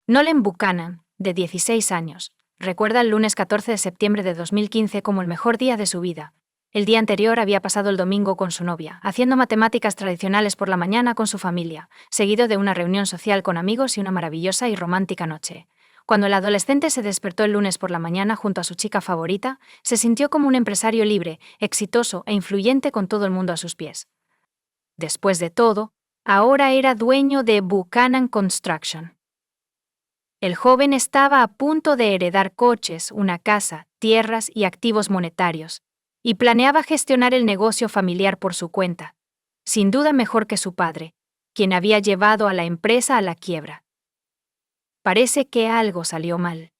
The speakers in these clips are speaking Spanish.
Nolan Buchanan, de 16 años, recuerda el lunes 14 de septiembre de 2015 como el mejor día de su vida. El día anterior había pasado el domingo con su novia, haciendo matemáticas tradicionales por la mañana con su familia, seguido de una reunión social con amigos y una maravillosa y romántica noche. Cuando el adolescente se despertó el lunes por la mañana junto a su chica favorita, se sintió como un empresario libre, exitoso e influyente con todo el mundo a sus pies. Después de todo, ahora era dueño de Buchanan Construction. El joven estaba a punto de heredar coches, una casa, tierras y activos monetarios, y planeaba gestionar el negocio familiar por su cuenta, sin duda mejor que su padre, quien había llevado a la empresa a la quiebra. Parece que algo salió mal.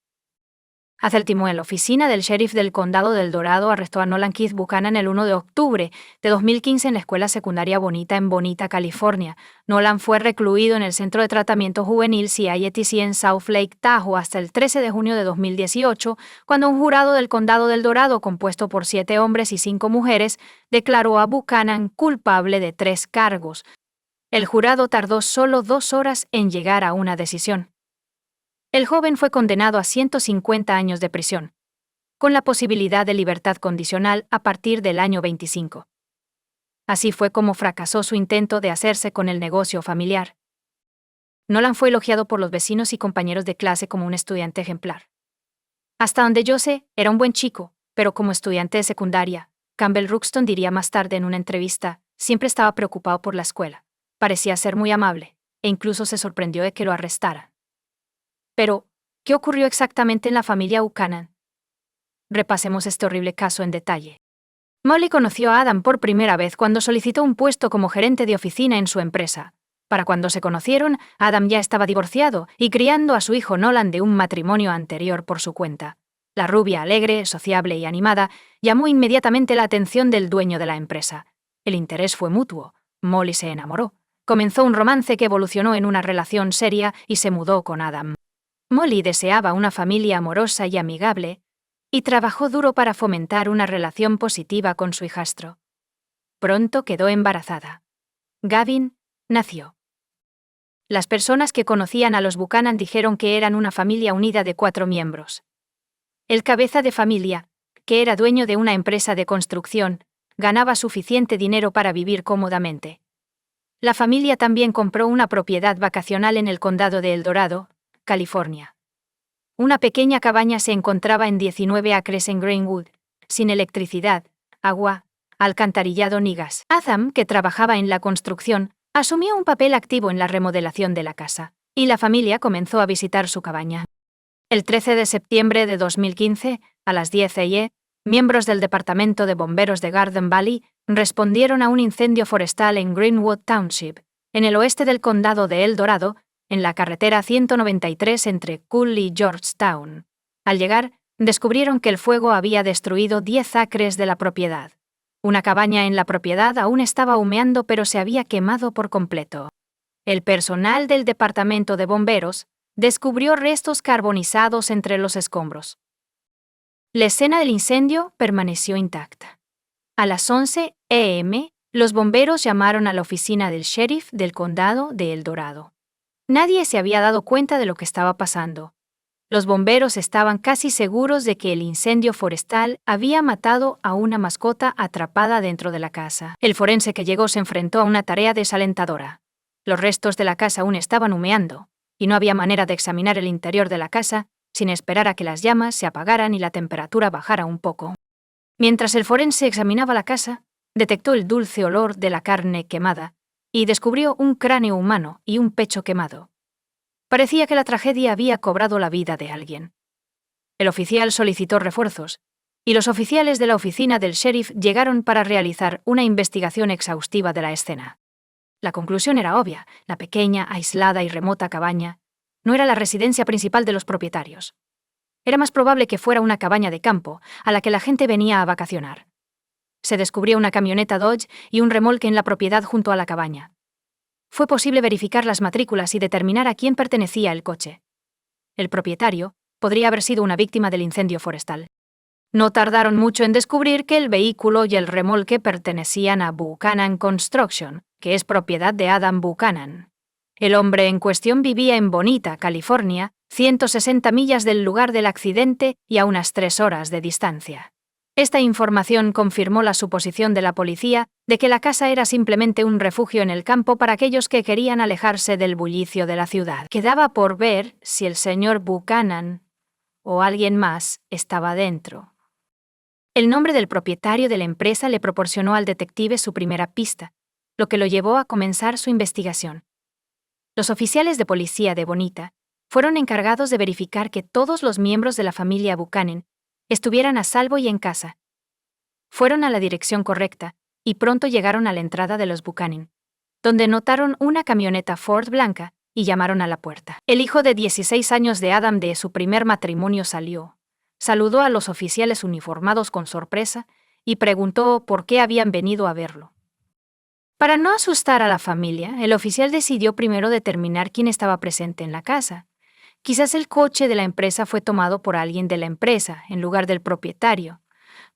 Hace el tiempo, la oficina del sheriff del condado del Dorado arrestó a Nolan Keith Buchanan el 1 de octubre de 2015 en la escuela secundaria Bonita en Bonita, California. Nolan fue recluido en el Centro de Tratamiento Juvenil CITC en South Lake Tahoe hasta el 13 de junio de 2018, cuando un jurado del condado del Dorado, compuesto por 7 hombres y 5 mujeres, declaró a Buchanan culpable de 3 cargos. El jurado tardó solo 2 horas en llegar a una decisión. El joven fue condenado a 150 años de prisión, con la posibilidad de libertad condicional a partir del año 25. Así fue como fracasó su intento de hacerse con el negocio familiar. Nolan fue elogiado por los vecinos y compañeros de clase como un estudiante ejemplar. Hasta donde yo sé, era un buen chico, pero como estudiante de secundaria, Campbell Ruxton diría más tarde en una entrevista, siempre estaba preocupado por la escuela. Parecía ser muy amable, e incluso se sorprendió de que lo arrestaran. Pero, ¿qué ocurrió exactamente en la familia Buchanan? Repasemos este horrible caso en detalle. Molly conoció a Adam por primera vez cuando solicitó un puesto como gerente de oficina en su empresa. Para cuando se conocieron, Adam ya estaba divorciado y criando a su hijo Nolan de un matrimonio anterior por su cuenta. La rubia alegre, sociable y animada llamó inmediatamente la atención del dueño de la empresa. El interés fue mutuo. Molly se enamoró. Comenzó un romance que evolucionó en una relación seria y se mudó con Adam. Molly deseaba una familia amorosa y amigable, y trabajó duro para fomentar una relación positiva con su hijastro. Pronto quedó embarazada. Gavin nació. Las personas que conocían a los Buchanan dijeron que eran una familia unida de 4 miembros. El cabeza de familia, que era dueño de una empresa de construcción, ganaba suficiente dinero para vivir cómodamente. La familia también compró una propiedad vacacional en el condado de El Dorado, California. Una pequeña cabaña se encontraba en 19 acres en Greenwood, sin electricidad, agua, alcantarillado ni gas. Adam, que trabajaba en la construcción, asumió un papel activo en la remodelación de la casa, y la familia comenzó a visitar su cabaña. El 13 de septiembre de 2015, a las 10 a.m., miembros del Departamento de Bomberos de Garden Valley respondieron a un incendio forestal en Greenwood Township, en el oeste del condado de El Dorado, en la carretera 193 entre Cool y Georgetown. Al llegar, descubrieron que el fuego había destruido 10 acres de la propiedad. Una cabaña en la propiedad aún estaba humeando, pero se había quemado por completo. El personal del Departamento de Bomberos descubrió restos carbonizados entre los escombros. La escena del incendio permaneció intacta. A las 11 a.m., los bomberos llamaron a la oficina del sheriff del condado de El Dorado. Nadie se había dado cuenta de lo que estaba pasando. Los bomberos estaban casi seguros de que el incendio forestal había matado a una mascota atrapada dentro de la casa. El forense que llegó se enfrentó a una tarea desalentadora. Los restos de la casa aún estaban humeando, y no había manera de examinar el interior de la casa sin esperar a que las llamas se apagaran y la temperatura bajara un poco. Mientras el forense examinaba la casa, detectó el dulce olor de la carne quemada y descubrió un cráneo humano y un pecho quemado. Parecía que la tragedia había cobrado la vida de alguien. El oficial solicitó refuerzos, y los oficiales de la oficina del sheriff llegaron para realizar una investigación exhaustiva de la escena. La conclusión era obvia: la pequeña, aislada y remota cabaña no era la residencia principal de los propietarios. Era más probable que fuera una cabaña de campo a la que la gente venía a vacacionar. Se descubrió una camioneta Dodge y un remolque en la propiedad junto a la cabaña. Fue posible verificar las matrículas y determinar a quién pertenecía el coche. El propietario podría haber sido una víctima del incendio forestal. No tardaron mucho en descubrir que el vehículo y el remolque pertenecían a Buchanan Construction, que es propiedad de Adam Buchanan. El hombre en cuestión vivía en Bonita, California, 160 millas del lugar del accidente y a unas 3 horas de distancia. Esta información confirmó la suposición de la policía de que la casa era simplemente un refugio en el campo para aquellos que querían alejarse del bullicio de la ciudad. Quedaba por ver si el señor Buchanan o alguien más estaba dentro. El nombre del propietario de la empresa le proporcionó al detective su primera pista, lo que lo llevó a comenzar su investigación. Los oficiales de policía de Bonita fueron encargados de verificar que todos los miembros de la familia Buchanan estuvieran a salvo y en casa. Fueron a la dirección correcta y pronto llegaron a la entrada de los Buchanan, donde notaron una camioneta Ford blanca y llamaron a la puerta. El hijo de 16 años de Adam de su primer matrimonio salió, saludó a los oficiales uniformados con sorpresa y preguntó por qué habían venido a verlo. Para no asustar a la familia, el oficial decidió primero determinar quién estaba presente en la casa. Quizás el coche de la empresa fue tomado por alguien de la empresa, en lugar del propietario.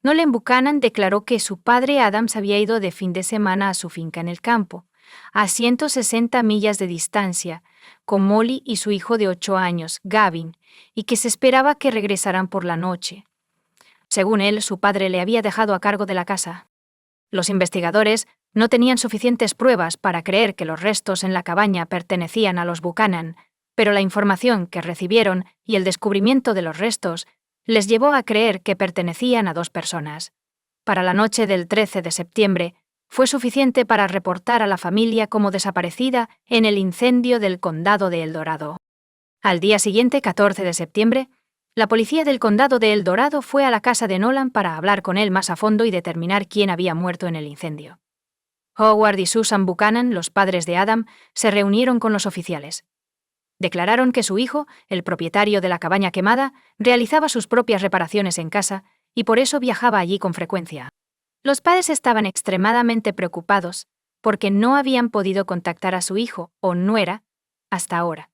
Nolan Buchanan declaró que su padre Adams había ido de fin de semana a su finca en el campo, a 160 millas de distancia, con Molly y su hijo de 8 años, Gavin, y que se esperaba que regresaran por la noche. Según él, su padre le había dejado a cargo de la casa. Los investigadores no tenían suficientes pruebas para creer que los restos en la cabaña pertenecían a los Buchanan, pero la información que recibieron y el descubrimiento de los restos les llevó a creer que pertenecían a 2 personas. Para la noche del 13 de septiembre, fue suficiente para reportar a la familia como desaparecida en el incendio del condado de El Dorado. Al día siguiente, 14 de septiembre, la policía del condado de El Dorado fue a la casa de Nolan para hablar con él más a fondo y determinar quién había muerto en el incendio. Howard y Susan Buchanan, los padres de Adam, se reunieron con los oficiales. Declararon que su hijo, el propietario de la cabaña quemada, realizaba sus propias reparaciones en casa y por eso viajaba allí con frecuencia. Los padres estaban extremadamente preocupados porque no habían podido contactar a su hijo o nuera hasta ahora.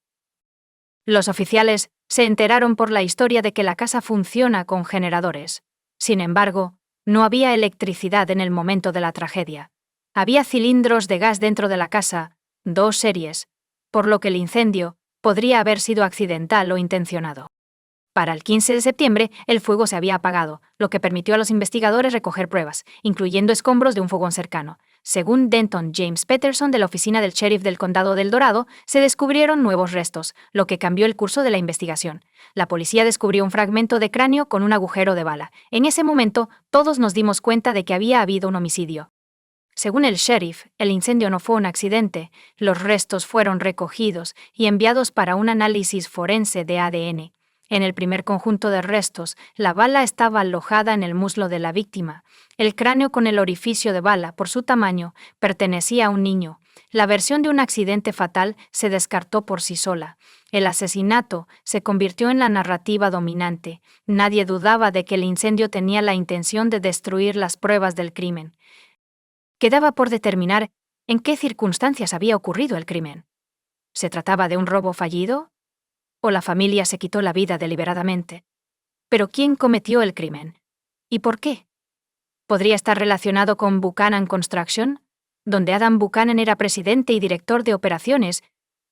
Los oficiales se enteraron por la historia de que la casa funciona con generadores. Sin embargo, no había electricidad en el momento de la tragedia. Había cilindros de gas dentro de la casa, 2 series, por lo que el incendio podría haber sido accidental o intencionado. Para el 15 de septiembre, el fuego se había apagado, lo que permitió a los investigadores recoger pruebas, incluyendo escombros de un fogón cercano. Según Denton James Peterson de la oficina del sheriff del condado del Dorado, se descubrieron nuevos restos, lo que cambió el curso de la investigación. La policía descubrió un fragmento de cráneo con un agujero de bala. En ese momento, todos nos dimos cuenta de que había habido un homicidio. Según el sheriff, el incendio no fue un accidente, los restos fueron recogidos y enviados para un análisis forense de ADN. En el primer conjunto de restos, la bala estaba alojada en el muslo de la víctima. El cráneo con el orificio de bala, por su tamaño, pertenecía a un niño. La versión de un accidente fatal se descartó por sí sola. El asesinato se convirtió en la narrativa dominante. Nadie dudaba de que el incendio tenía la intención de destruir las pruebas del crimen. Quedaba por determinar en qué circunstancias había ocurrido el crimen. ¿Se trataba de un robo fallido? ¿O la familia se quitó la vida deliberadamente? ¿Pero quién cometió el crimen? ¿Y por qué? ¿Podría estar relacionado con Buchanan Construction, donde Adam Buchanan era presidente y director de operaciones,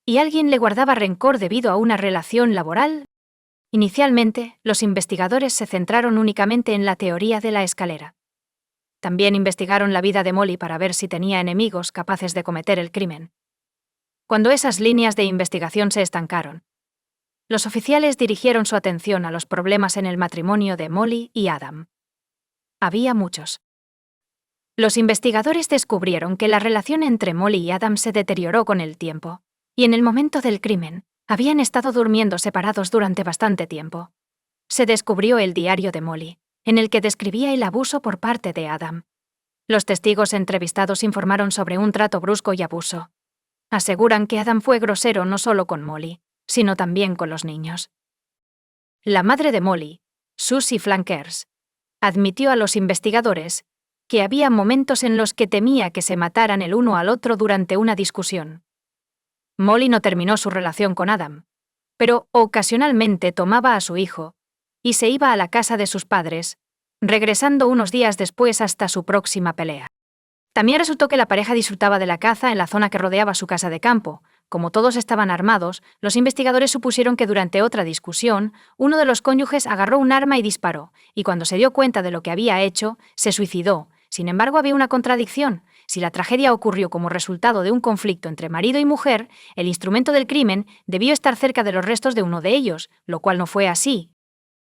y alguien le guardaba rencor debido a una relación laboral? Inicialmente, los investigadores se centraron únicamente en la teoría de la escalera. También investigaron la vida de Molly para ver si tenía enemigos capaces de cometer el crimen. Cuando esas líneas de investigación se estancaron, los oficiales dirigieron su atención a los problemas en el matrimonio de Molly y Adam. Había muchos. Los investigadores descubrieron que la relación entre Molly y Adam se deterioró con el tiempo, y en el momento del crimen, habían estado durmiendo separados durante bastante tiempo. Se descubrió el diario de Molly, en el que describía el abuso por parte de Adam. Los testigos entrevistados informaron sobre un trato brusco y abuso. Aseguran que Adam fue grosero no solo con Molly, sino también con los niños. La madre de Molly, Susie Flankers, admitió a los investigadores que había momentos en los que temía que se mataran el uno al otro durante una discusión. Molly no terminó su relación con Adam, pero ocasionalmente tomaba a su hijo y se iba a la casa de sus padres, regresando unos días después hasta su próxima pelea. También resultó que la pareja disfrutaba de la caza en la zona que rodeaba su casa de campo, Como todos estaban armados, los investigadores supusieron que durante otra discusión, uno de los cónyuges agarró un arma y disparó, y cuando se dio cuenta de lo que había hecho, se suicidó. Sin embargo, había una contradicción. Si la tragedia ocurrió como resultado de un conflicto entre marido y mujer, el instrumento del crimen debió estar cerca de los restos de uno de ellos, lo cual no fue así.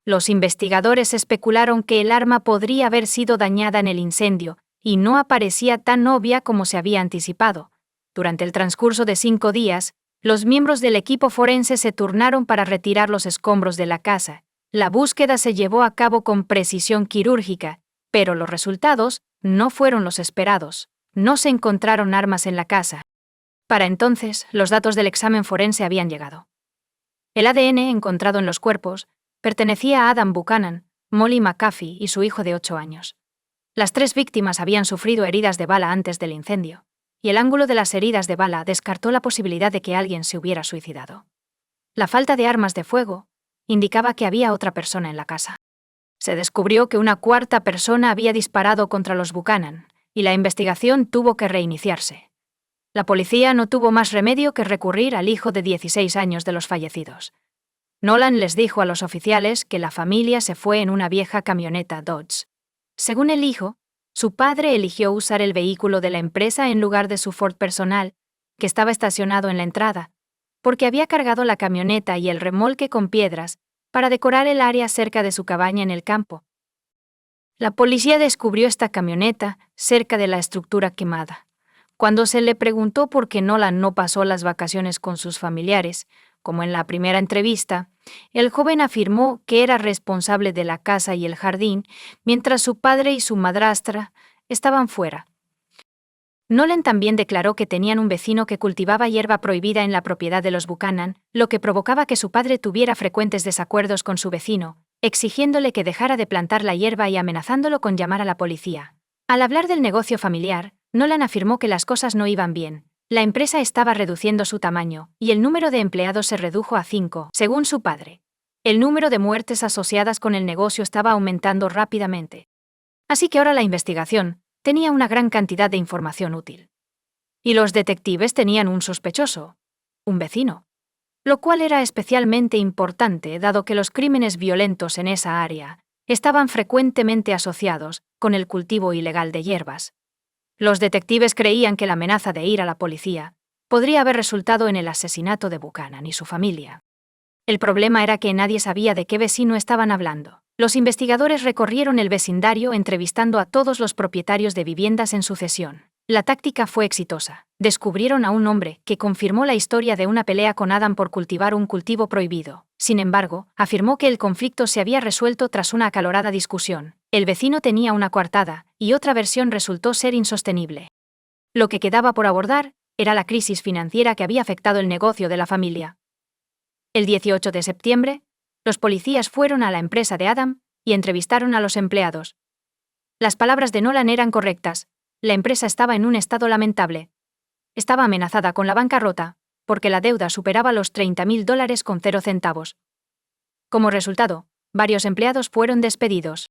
Los investigadores especularon que el arma podría haber sido dañada en el incendio, y no aparecía tan obvia como se había anticipado. Durante el transcurso de 5 días, los miembros del equipo forense se turnaron para retirar los escombros de la casa. La búsqueda se llevó a cabo con precisión quirúrgica, pero los resultados no fueron los esperados. No se encontraron armas en la casa. Para entonces, los datos del examen forense habían llegado. El ADN encontrado en los cuerpos pertenecía a Adam Buchanan, Molly McAfee y su hijo de 8 años. Las 3 víctimas habían sufrido heridas de bala antes del incendio, y el ángulo de las heridas de bala descartó la posibilidad de que alguien se hubiera suicidado. La falta de armas de fuego indicaba que había otra persona en la casa. Se descubrió que una 4ª persona había disparado contra los Buchanan, y la investigación tuvo que reiniciarse. La policía no tuvo más remedio que recurrir al hijo de 16 años de los fallecidos. Nolan les dijo a los oficiales que la familia se fue en una vieja camioneta Dodge. Según el hijo, su padre eligió usar el vehículo de la empresa en lugar de su Ford personal, que estaba estacionado en la entrada, porque había cargado la camioneta y el remolque con piedras para decorar el área cerca de su cabaña en el campo. La policía descubrió esta camioneta cerca de la estructura quemada. Cuando se le preguntó por qué Nolan no pasó las vacaciones con sus familiares, como en la primera entrevista, el joven afirmó que era responsable de la casa y el jardín, mientras su padre y su madrastra estaban fuera. Nolan también declaró que tenían un vecino que cultivaba hierba prohibida en la propiedad de los Buchanan, lo que provocaba que su padre tuviera frecuentes desacuerdos con su vecino, exigiéndole que dejara de plantar la hierba y amenazándolo con llamar a la policía. Al hablar del negocio familiar, Nolan afirmó que las cosas no iban bien. La empresa estaba reduciendo su tamaño, y el número de empleados se redujo a 5, según su padre. El número de muertes asociadas con el negocio estaba aumentando rápidamente. Así que ahora la investigación tenía una gran cantidad de información útil. Y los detectives tenían un sospechoso, un vecino, lo cual era especialmente importante dado que los crímenes violentos en esa área estaban frecuentemente asociados con el cultivo ilegal de hierbas. Los detectives creían que la amenaza de ir a la policía podría haber resultado en el asesinato de Buchanan y su familia. El problema era que nadie sabía de qué vecino estaban hablando. Los investigadores recorrieron el vecindario entrevistando a todos los propietarios de viviendas en sucesión. La táctica fue exitosa. Descubrieron a un hombre que confirmó la historia de una pelea con Adam por cultivar un cultivo prohibido. Sin embargo, afirmó que el conflicto se había resuelto tras una acalorada discusión. El vecino tenía una coartada, y otra versión resultó ser insostenible. Lo que quedaba por abordar era la crisis financiera que había afectado el negocio de la familia. El 18 de septiembre, los policías fueron a la empresa de Adam y entrevistaron a los empleados. Las palabras de Nolan eran correctas. La empresa estaba en un estado lamentable. Estaba amenazada con la bancarrota, porque la deuda superaba los $30,000 con 0 centavos. Como resultado, varios empleados fueron despedidos.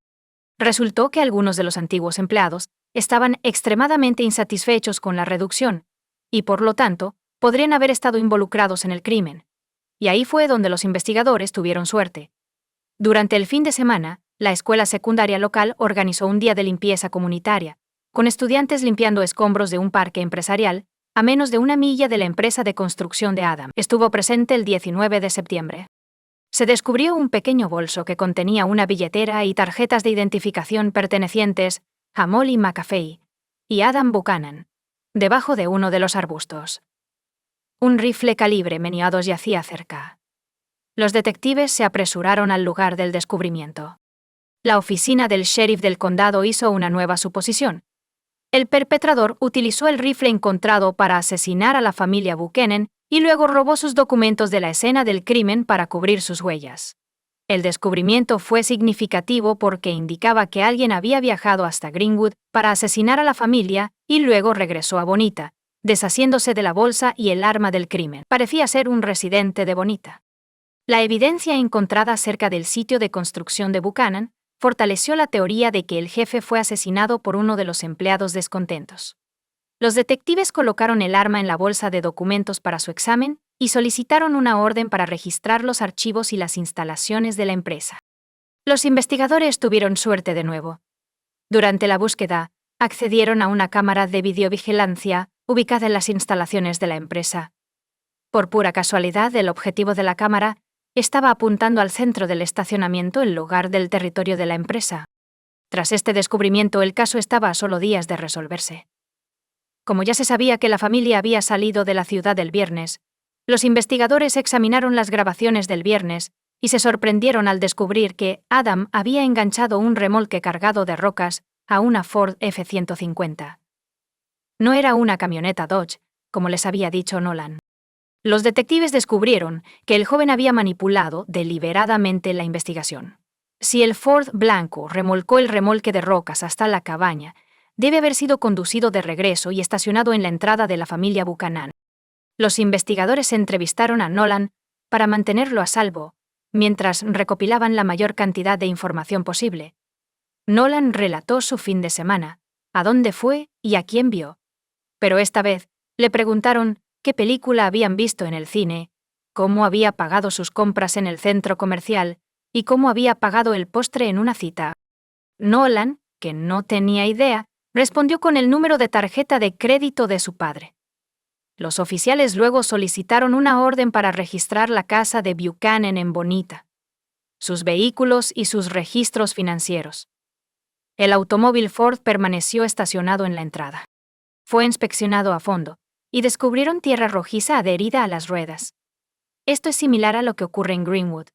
Resultó que algunos de los antiguos empleados estaban extremadamente insatisfechos con la reducción, y por lo tanto, podrían haber estado involucrados en el crimen. Y ahí fue donde los investigadores tuvieron suerte. Durante el fin de semana, la escuela secundaria local organizó un día de limpieza comunitaria, con estudiantes limpiando escombros de un parque empresarial, a menos de 1 milla de la empresa de construcción de Adam. Estuvo presente el 19 de septiembre. Se descubrió un pequeño bolso que contenía una billetera y tarjetas de identificación pertenecientes a Molly McAfee y Adam Buchanan, debajo de uno de los arbustos. Un rifle calibre .22 yacía cerca. Los detectives se apresuraron al lugar del descubrimiento. La oficina del sheriff del condado hizo una nueva suposición. El perpetrador utilizó el rifle encontrado para asesinar a la familia Buchanan y luego robó sus documentos de la escena del crimen para cubrir sus huellas. El descubrimiento fue significativo porque indicaba que alguien había viajado hasta Greenwood para asesinar a la familia y luego regresó a Bonita, deshaciéndose de la bolsa y el arma del crimen. Parecía ser un residente de Bonita. La evidencia encontrada cerca del sitio de construcción de Buchanan fortaleció la teoría de que el jefe fue asesinado por uno de los empleados descontentos. Los detectives colocaron el arma en la bolsa de documentos para su examen y solicitaron una orden para registrar los archivos y las instalaciones de la empresa. Los investigadores tuvieron suerte de nuevo. Durante la búsqueda, accedieron a una cámara de videovigilancia ubicada en las instalaciones de la empresa. Por pura casualidad, el objetivo de la cámara estaba apuntando al centro del estacionamiento en lugar del territorio de la empresa. Tras este descubrimiento, el caso estaba a solo días de resolverse. Como ya se sabía que la familia había salido de la ciudad el viernes, los investigadores examinaron las grabaciones del viernes y se sorprendieron al descubrir que Adam había enganchado un remolque cargado de rocas a una Ford F-150. No era una camioneta Dodge, como les había dicho Nolan. Los detectives descubrieron que el joven había manipulado deliberadamente la investigación. Si el Ford blanco remolcó el remolque de rocas hasta la cabaña, debe haber sido conducido de regreso y estacionado en la entrada de la familia Buchanan. Los investigadores entrevistaron a Nolan para mantenerlo a salvo, mientras recopilaban la mayor cantidad de información posible. Nolan relató su fin de semana, a dónde fue y a quién vio. Pero esta vez le preguntaron qué película habían visto en el cine, cómo había pagado sus compras en el centro comercial y cómo había pagado el postre en una cita. Nolan, que no tenía idea, respondió con el número de tarjeta de crédito de su padre. Los oficiales luego solicitaron una orden para registrar la casa de Buchanan en Bonita, sus vehículos y sus registros financieros. El automóvil Ford permaneció estacionado en la entrada. Fue inspeccionado a fondo y descubrieron tierra rojiza adherida a las ruedas. Esto es similar a lo que ocurre en Greenwood.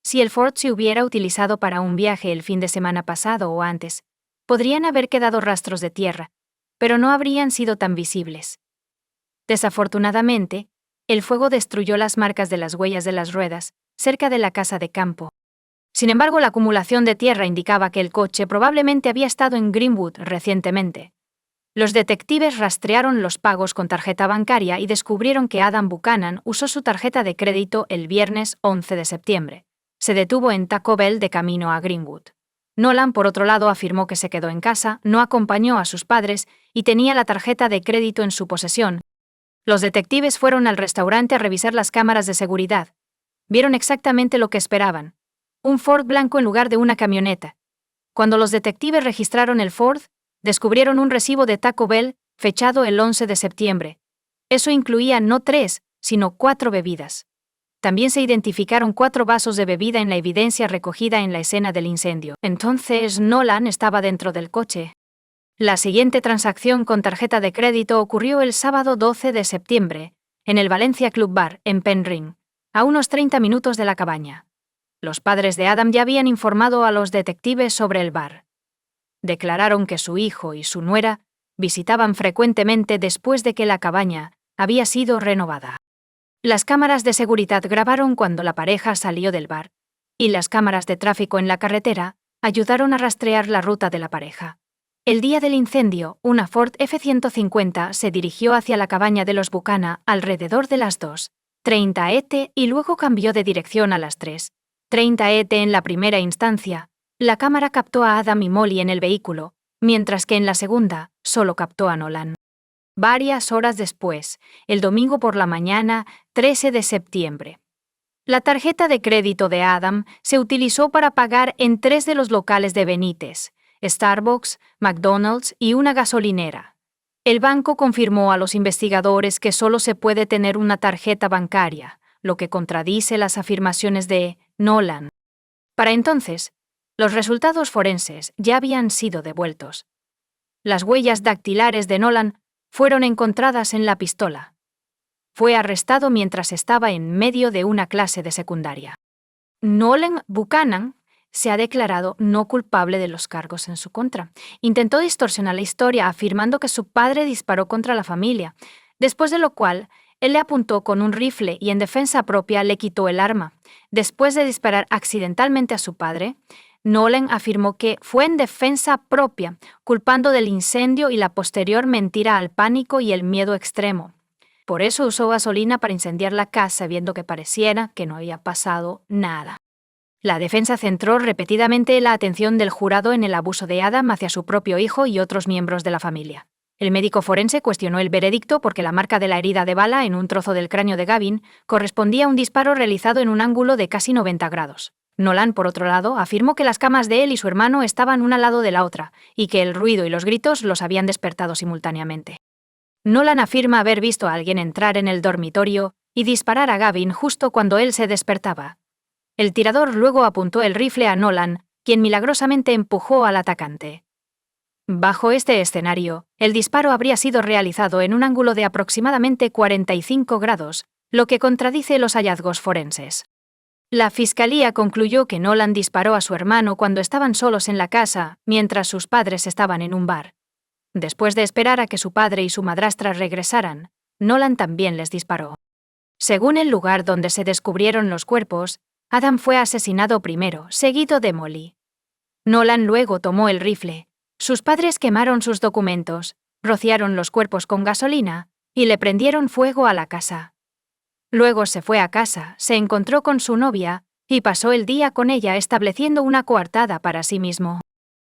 Si el Ford se hubiera utilizado para un viaje el fin de semana pasado o antes, podrían haber quedado rastros de tierra, pero no habrían sido tan visibles. Desafortunadamente, el fuego destruyó las marcas de las huellas de las ruedas cerca de la casa de campo. Sin embargo, la acumulación de tierra indicaba que el coche probablemente había estado en Greenwood recientemente. Los detectives rastrearon los pagos con tarjeta bancaria y descubrieron que Adam Buchanan usó su tarjeta de crédito el viernes 11 de septiembre. Se detuvo en Taco Bell de camino a Greenwood. Nolan, por otro lado, afirmó que se quedó en casa, no acompañó a sus padres y tenía la tarjeta de crédito en su posesión. Los detectives fueron al restaurante a revisar las cámaras de seguridad. Vieron exactamente lo que esperaban: un Ford blanco en lugar de una camioneta. Cuando los detectives registraron el Ford, descubrieron un recibo de Taco Bell fechado el 11 de septiembre. Eso incluía no 3, sino 4 bebidas. También se identificaron 4 vasos de bebida en la evidencia recogida en la escena del incendio. Entonces, Nolan estaba dentro del coche. La siguiente transacción con tarjeta de crédito ocurrió el sábado 12 de septiembre, en el Valencia Club Bar, en Penryn, a unos 30 minutos de la cabaña. Los padres de Adam ya habían informado a los detectives sobre el bar. Declararon que su hijo y su nuera visitaban frecuentemente después de que la cabaña había sido renovada. Las cámaras de seguridad grabaron cuando la pareja salió del bar, y las cámaras de tráfico en la carretera ayudaron a rastrear la ruta de la pareja. El día del incendio, una Ford F-150 se dirigió hacia la cabaña de los Buchanan alrededor de las 2:30 ET y luego cambió de dirección a las 3:30 ET en la primera instancia. La cámara captó a Adam y Molly en el vehículo, mientras que en la segunda solo captó a Nolan. Varias horas después, el domingo por la mañana, 13 de septiembre. La tarjeta de crédito de Adam se utilizó para pagar en 3 de los locales de Benítez: Starbucks, McDonald's y una gasolinera. El banco confirmó a los investigadores que solo se puede tener una tarjeta bancaria, lo que contradice las afirmaciones de Nolan. Para entonces, los resultados forenses ya habían sido devueltos. Las huellas dactilares de Nolan fueron encontradas en la pistola. Fue arrestado mientras estaba en medio de una clase de secundaria. Nolan Buchanan se ha declarado no culpable de los cargos en su contra. Intentó distorsionar la historia afirmando que su padre disparó contra la familia, después de lo cual él le apuntó con un rifle y en defensa propia le quitó el arma. Después de disparar accidentalmente a su padre, Nolan afirmó que fue en defensa propia, culpando del incendio y la posterior mentira al pánico y el miedo extremo. Por eso usó gasolina para incendiar la casa, viendo que pareciera que no había pasado nada. La defensa centró repetidamente la atención del jurado en el abuso de Adam hacia su propio hijo y otros miembros de la familia. El médico forense cuestionó el veredicto porque la marca de la herida de bala en un trozo del cráneo de Gavin correspondía a un disparo realizado en un ángulo de casi 90 grados. Nolan, por otro lado, afirmó que las camas de él y su hermano estaban una al lado de la otra, y que el ruido y los gritos los habían despertado simultáneamente. Nolan afirma haber visto a alguien entrar en el dormitorio y disparar a Gavin justo cuando él se despertaba. El tirador luego apuntó el rifle a Nolan, quien milagrosamente empujó al atacante. Bajo este escenario, el disparo habría sido realizado en un ángulo de aproximadamente 45 grados, lo que contradice los hallazgos forenses. La fiscalía concluyó que Nolan disparó a su hermano cuando estaban solos en la casa, mientras sus padres estaban en un bar. Después de esperar a que su padre y su madrastra regresaran, Nolan también les disparó. Según el lugar donde se descubrieron los cuerpos, Adam fue asesinado primero, seguido de Molly. Nolan luego tomó el rifle. Sus padres quemaron sus documentos, rociaron los cuerpos con gasolina y le prendieron fuego a la casa. Luego se fue a casa, se encontró con su novia y pasó el día con ella estableciendo una coartada para sí mismo.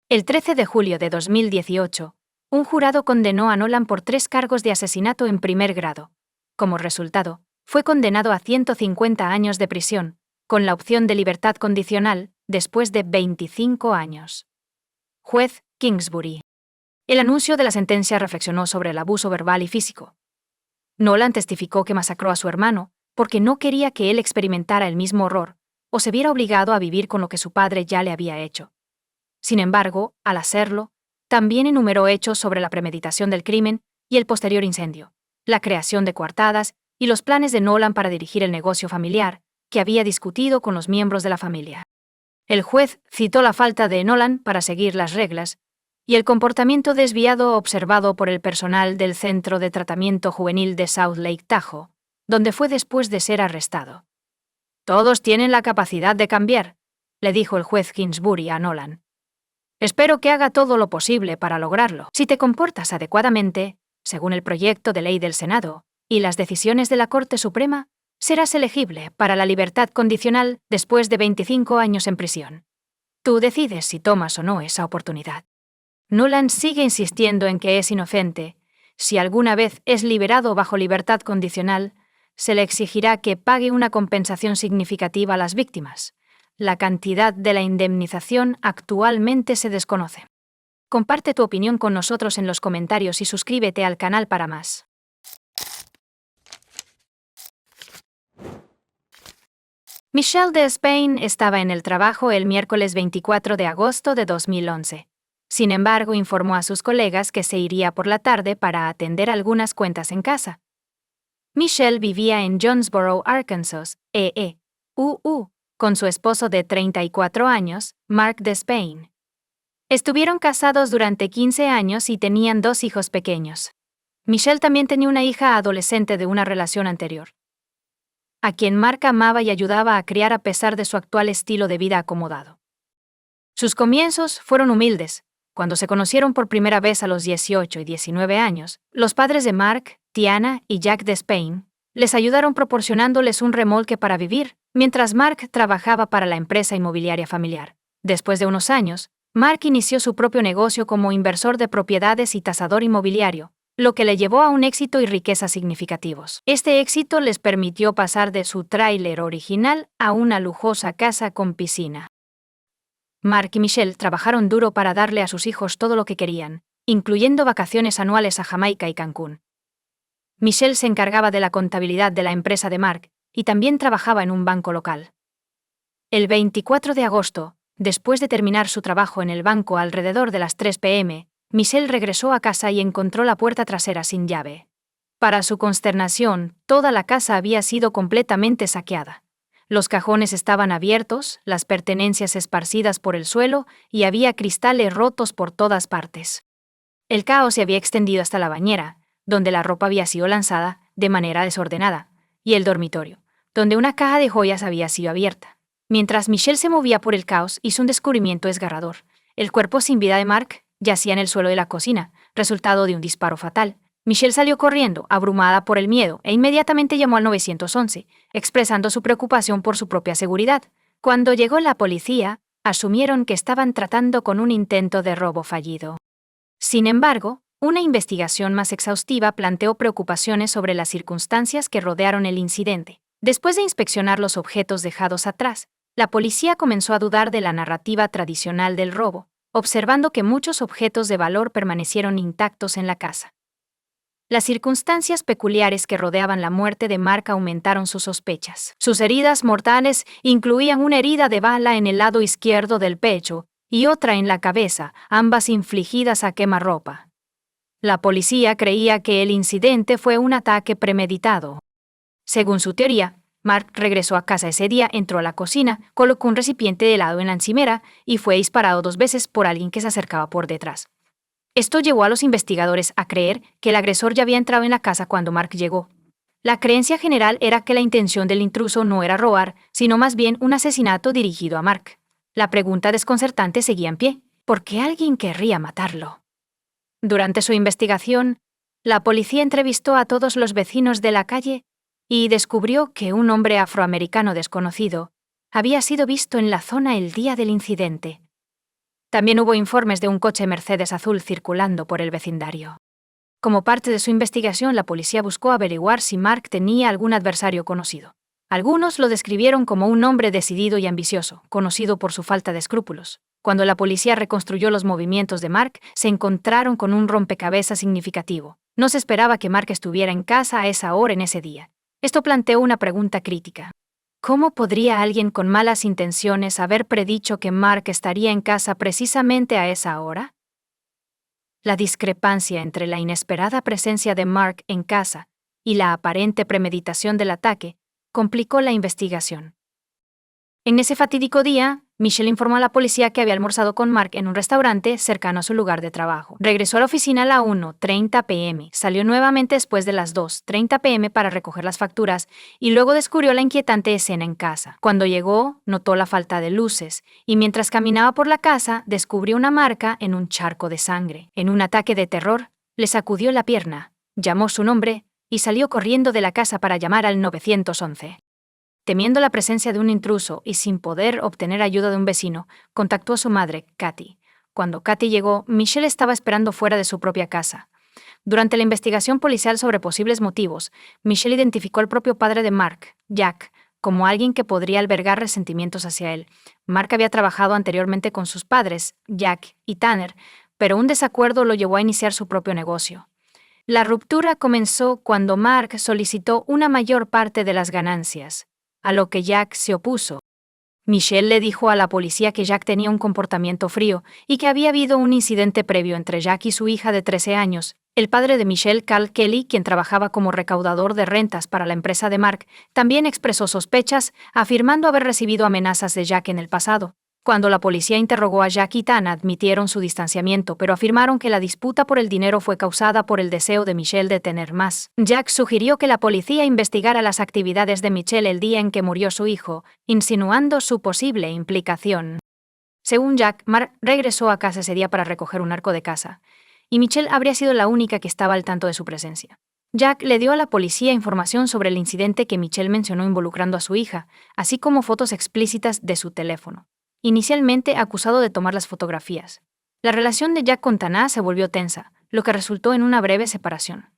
El 13 de julio de 2018, un jurado condenó a Nolan por 3 cargos de asesinato en primer grado. Como resultado, fue condenado a 150 años de prisión, con la opción de libertad condicional después de 25 años. Juez Kingsbury. El anuncio de la sentencia reflexionó sobre el abuso verbal y físico. Nolan testificó que masacró a su hermano porque no quería que él experimentara el mismo horror o se viera obligado a vivir con lo que su padre ya le había hecho. Sin embargo, al hacerlo, también enumeró hechos sobre la premeditación del crimen y el posterior incendio, la creación de coartadas y los planes de Nolan para dirigir el negocio familiar que había discutido con los miembros de la familia. El juez citó la falta de Nolan para seguir las reglas y el comportamiento desviado observado por el personal del Centro de Tratamiento Juvenil de South Lake Tahoe, donde fue después de ser arrestado. «Todos tienen la capacidad de cambiar», le dijo el juez Kingsbury a Nolan. «Espero que haga todo lo posible para lograrlo. Si te comportas adecuadamente, según el proyecto de ley del Senado y las decisiones de la Corte Suprema, serás elegible para la libertad condicional después de 25 años en prisión. Tú decides si tomas o no esa oportunidad». Nolan sigue insistiendo en que es inocente. Si alguna vez es liberado bajo libertad condicional, se le exigirá que pague una compensación significativa a las víctimas. La cantidad de la indemnización actualmente se desconoce. Comparte tu opinión con nosotros en los comentarios y suscríbete al canal para más. Michelle Despain estaba en el trabajo el miércoles 24 de agosto de 2011. Sin embargo, informó a sus colegas que se iría por la tarde para atender algunas cuentas en casa. Michelle vivía en Jonesboro, Arkansas, con su esposo de 34 años, Mark Despain. Estuvieron casados durante 15 años y tenían 2 hijos pequeños. Michelle también tenía una hija adolescente de una relación anterior, a quien Mark amaba y ayudaba a criar a pesar de su actual estilo de vida acomodado. Sus comienzos fueron humildes. Cuando se conocieron por primera vez a los 18 y 19 años, los padres de Mark, Tiana y Jack Despain les ayudaron proporcionándoles un remolque para vivir, mientras Mark trabajaba para la empresa inmobiliaria familiar. Después de unos años, Mark inició su propio negocio como inversor de propiedades y tasador inmobiliario, lo que le llevó a un éxito y riqueza significativos. Este éxito les permitió pasar de su tráiler original a una lujosa casa con piscina. Mark y Michelle trabajaron duro para darle a sus hijos todo lo que querían, incluyendo vacaciones anuales a Jamaica y Cancún. Michelle se encargaba de la contabilidad de la empresa de Mark y también trabajaba en un banco local. El 24 de agosto, después de terminar su trabajo en el banco alrededor de las 3 p.m., Michelle regresó a casa y encontró la puerta trasera sin llave. Para su consternación, toda la casa había sido completamente saqueada. Los cajones estaban abiertos, las pertenencias esparcidas por el suelo y había cristales rotos por todas partes. El caos se había extendido hasta la bañera, donde la ropa había sido lanzada de manera desordenada, y el dormitorio, donde una caja de joyas había sido abierta. Mientras Michelle se movía por el caos, hizo un descubrimiento desgarrador. El cuerpo sin vida de Mark yacía en el suelo de la cocina, resultado de un disparo fatal. Michelle salió corriendo, abrumada por el miedo, e inmediatamente llamó al 911, expresando su preocupación por su propia seguridad. Cuando llegó la policía, asumieron que estaban tratando con un intento de robo fallido. Sin embargo, Una investigación más exhaustiva planteó preocupaciones sobre las circunstancias que rodearon el incidente. Después de inspeccionar los objetos dejados atrás, la policía comenzó a dudar de la narrativa tradicional del robo, observando que muchos objetos de valor permanecieron intactos en la casa. Las circunstancias peculiares que rodeaban la muerte de Mark aumentaron sus sospechas. Sus heridas mortales incluían una herida de bala en el lado izquierdo del pecho y otra en la cabeza, ambas infligidas a quemarropa. La policía creía que el incidente fue un ataque premeditado. Según su teoría, Mark regresó a casa ese día, entró a la cocina, colocó un recipiente de helado en la encimera y fue disparado 2 veces por alguien que se acercaba por detrás. Esto llevó a los investigadores a creer que el agresor ya había entrado en la casa cuando Mark llegó. La creencia general era que la intención del intruso no era robar, sino más bien un asesinato dirigido a Mark. La pregunta desconcertante seguía en pie: ¿por qué alguien querría matarlo? Durante su investigación, la policía entrevistó a todos los vecinos de la calle y descubrió que un hombre afroamericano desconocido había sido visto en la zona el día del incidente. También hubo informes de un coche Mercedes azul circulando por el vecindario. Como parte de su investigación, la policía buscó averiguar si Mark tenía algún adversario conocido. Algunos lo describieron como un hombre decidido y ambicioso, conocido por su falta de escrúpulos. Cuando la policía reconstruyó los movimientos de Mark, se encontraron con un rompecabezas significativo. No se esperaba que Mark estuviera en casa a esa hora en ese día. Esto planteó una pregunta crítica. ¿Cómo podría alguien con malas intenciones haber predicho que Mark estaría en casa precisamente a esa hora? La discrepancia entre la inesperada presencia de Mark en casa y la aparente premeditación del ataque complicó la investigación. En ese fatídico día, Michelle informó a la policía que había almorzado con Mark en un restaurante cercano a su lugar de trabajo. Regresó a la oficina a la 1:30 p.m., salió nuevamente después de las 2:30 p.m. para recoger las facturas y luego descubrió la inquietante escena en casa. Cuando llegó, notó la falta de luces y mientras caminaba por la casa, descubrió una marca en un charco de sangre. En un ataque de terror, le sacudió la pierna, llamó su nombre y salió corriendo de la casa para llamar al 911. Temiendo la presencia de un intruso y sin poder obtener ayuda de un vecino, contactó a su madre, Kathy. Cuando Kathy llegó, Michelle estaba esperando fuera de su propia casa. Durante la investigación policial sobre posibles motivos, Michelle identificó al propio padre de Mark, Jack, como alguien que podría albergar resentimientos hacia él. Mark había trabajado anteriormente con sus padres, Jack y Tanner, pero un desacuerdo lo llevó a iniciar su propio negocio. La ruptura comenzó cuando Mark solicitó una mayor parte de las ganancias, a lo que Jack se opuso. Michelle le dijo a la policía que Jack tenía un comportamiento frío y que había habido un incidente previo entre Jack y su hija de 13 años. El padre de Michelle, Carl Kelly, quien trabajaba como recaudador de rentas para la empresa de Mark, también expresó sospechas, afirmando haber recibido amenazas de Jack en el pasado. Cuando la policía interrogó a Jack y Tan, admitieron su distanciamiento, pero afirmaron que la disputa por el dinero fue causada por el deseo de Michelle de tener más. Jack sugirió que la policía investigara las actividades de Michelle el día en que murió su hijo, insinuando su posible implicación. Según Jack, Mark regresó a casa ese día para recoger un arco de caza, y Michelle habría sido la única que estaba al tanto de su presencia. Jack le dio a la policía información sobre el incidente que Michelle mencionó involucrando a su hija, así como fotos explícitas de su teléfono. Inicialmente acusado de tomar las fotografías. La relación de Jack con Tana se volvió tensa, lo que resultó en una breve separación.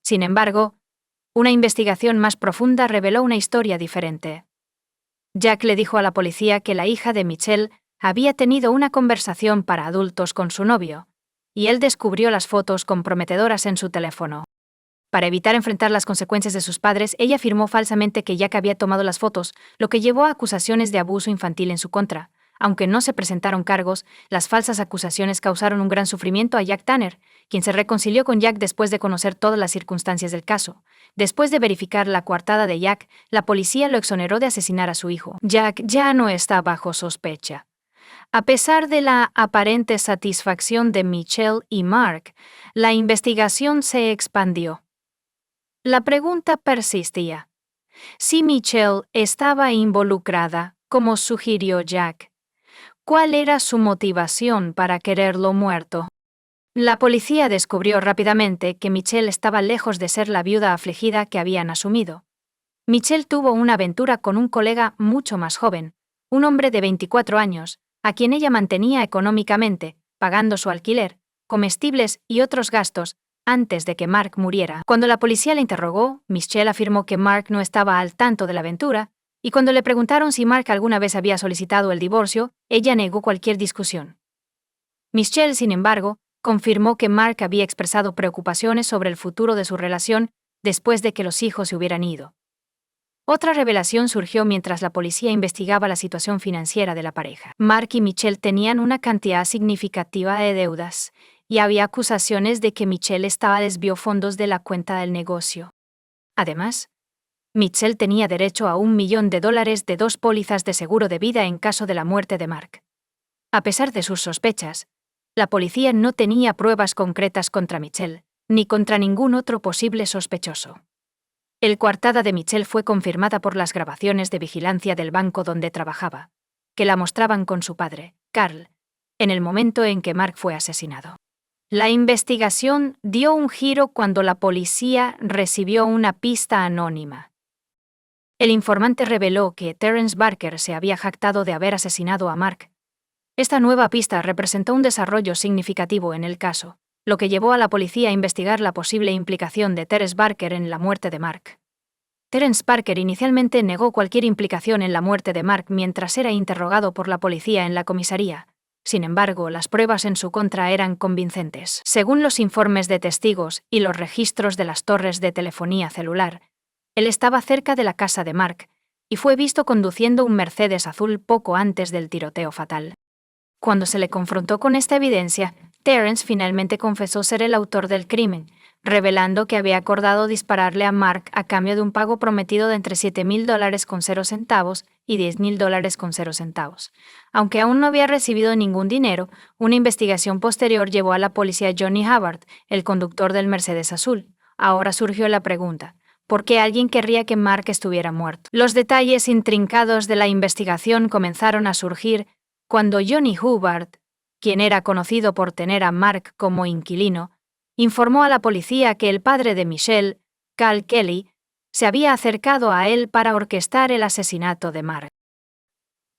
Sin embargo, una investigación más profunda reveló una historia diferente. Jack le dijo a la policía que la hija de Michelle había tenido una conversación para adultos con su novio, y él descubrió las fotos comprometedoras en su teléfono. Para evitar enfrentar las consecuencias de sus padres, ella afirmó falsamente que Jack había tomado las fotos, lo que llevó a acusaciones de abuso infantil en su contra. Aunque no se presentaron cargos, las falsas acusaciones causaron un gran sufrimiento a Jack Tanner, quien se reconcilió con Jack después de conocer todas las circunstancias del caso. Después de verificar la coartada de Jack, la policía lo exoneró de asesinar a su hijo. Jack ya no está bajo sospecha. A pesar de la aparente satisfacción de Michelle y Mark, la investigación se expandió. La pregunta persistía. Si Michelle estaba involucrada, como sugirió Jack, ¿cuál era su motivación para quererlo muerto? La policía descubrió rápidamente que Michelle estaba lejos de ser la viuda afligida que habían asumido. Michelle tuvo una aventura con un colega mucho más joven, un hombre de 24 años, a quien ella mantenía económicamente, pagando su alquiler, comestibles y otros gastos antes de que Mark muriera. Cuando la policía le interrogó, Michelle afirmó que Mark no estaba al tanto de la aventura, y cuando le preguntaron si Mark alguna vez había solicitado el divorcio, ella negó cualquier discusión. Michelle, sin embargo, confirmó que Mark había expresado preocupaciones sobre el futuro de su relación después de que los hijos se hubieran ido. Otra revelación surgió mientras la policía investigaba la situación financiera de la pareja. Mark y Michelle tenían una cantidad significativa de deudas, y había acusaciones de que Michelle desvió fondos de la cuenta del negocio. Además, Michelle tenía derecho a $1 millón de dos pólizas de seguro de vida en caso de la muerte de Mark. A pesar de sus sospechas, la policía no tenía pruebas concretas contra Michelle, ni contra ningún otro posible sospechoso. La coartada de Michelle fue confirmada por las grabaciones de vigilancia del banco donde trabajaba, que la mostraban con su padre, Carl, en el momento en que Mark fue asesinado. La investigación dio un giro cuando la policía recibió una pista anónima. El informante reveló que Terence Barker se había jactado de haber asesinado a Mark. Esta nueva pista representó un desarrollo significativo en el caso, lo que llevó a la policía a investigar la posible implicación de Terence Barker en la muerte de Mark. Terence Barker inicialmente negó cualquier implicación en la muerte de Mark mientras era interrogado por la policía en la comisaría. Sin embargo, las pruebas en su contra eran convincentes. Según los informes de testigos y los registros de las torres de telefonía celular, él estaba cerca de la casa de Mark y fue visto conduciendo un Mercedes azul poco antes del tiroteo fatal. Cuando se le confrontó con esta evidencia, Terence finalmente confesó ser el autor del crimen, revelando que había acordado dispararle a Mark a cambio de un pago prometido de entre $7,000.00 y $10,000.00. Aunque aún no había recibido ningún dinero, una investigación posterior llevó a la policía a Johnny Hubbard, el conductor del Mercedes azul. Ahora surgió la pregunta: ¿por qué alguien querría que Mark estuviera muerto? Los detalles intrincados de la investigación comenzaron a surgir cuando Johnny Hubbard, quien era conocido por tener a Mark como inquilino, informó a la policía que el padre de Michelle, Carl Kelly, se había acercado a él para orquestar el asesinato de Mark.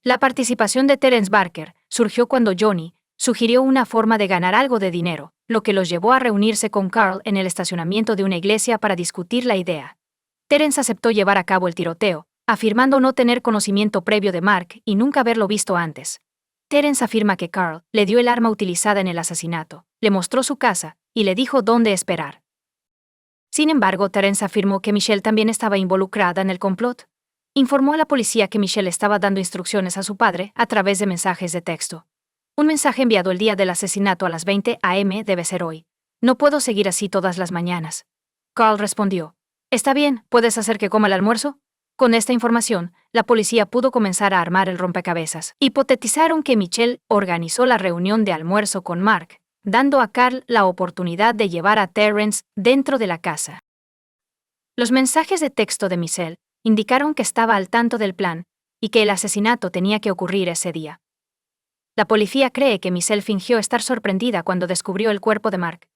La participación de Terence Barker surgió cuando Johnny sugirió una forma de ganar algo de dinero, lo que los llevó a reunirse con Carl en el estacionamiento de una iglesia para discutir la idea. Terence aceptó llevar a cabo el tiroteo, afirmando no tener conocimiento previo de Mark y nunca haberlo visto antes. Terence afirma que Carl le dio el arma utilizada en el asesinato, le mostró su casa y le dijo dónde esperar. Sin embargo, Terence afirmó que Michelle también estaba involucrada en el complot. Informó a la policía que Michelle estaba dando instrucciones a su padre a través de mensajes de texto. Un mensaje enviado el día del asesinato a las 20 a.m. debe ser hoy. No puedo seguir así todas las mañanas. Carl respondió: «Está bien, ¿puedes hacer que coma el almuerzo?». Con esta información, la policía pudo comenzar a armar el rompecabezas. Hipotetizaron que Michelle organizó la reunión de almuerzo con Mark, dando a Carl la oportunidad de llevar a Terence dentro de la casa. Los mensajes de texto de Michelle indicaron que estaba al tanto del plan y que el asesinato tenía que ocurrir ese día. La policía cree que Michelle fingió estar sorprendida cuando descubrió el cuerpo de Mark.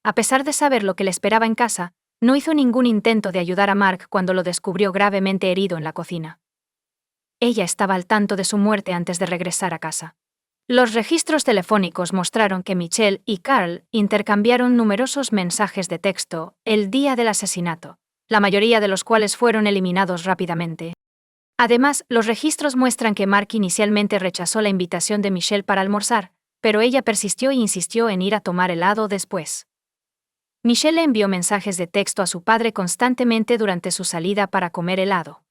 A pesar de saber lo que le esperaba en casa, no hizo ningún intento de ayudar a Mark cuando lo descubrió gravemente herido en la cocina. Ella estaba al tanto de su muerte antes de regresar a casa. Los registros telefónicos mostraron que Michelle y Carl intercambiaron numerosos mensajes de texto el día del asesinato, la mayoría de los cuales fueron eliminados rápidamente. Además, los registros muestran que Mark inicialmente rechazó la invitación de Michelle para almorzar, pero ella persistió e insistió en ir a tomar helado después. Michelle envió mensajes de texto a su padre constantemente durante su salida para comer helado.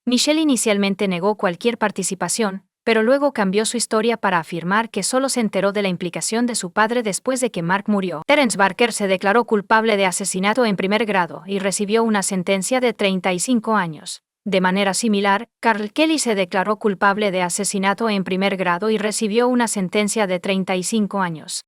Michelle inicialmente negó cualquier participación, pero luego cambió su historia para afirmar que solo se enteró de la implicación de su padre después de que Mark murió. Terence Barker se declaró culpable de asesinato en primer grado y recibió una sentencia de 35 años. De manera similar, Carl Kelly se declaró culpable de asesinato en primer grado y recibió una sentencia de 35 años.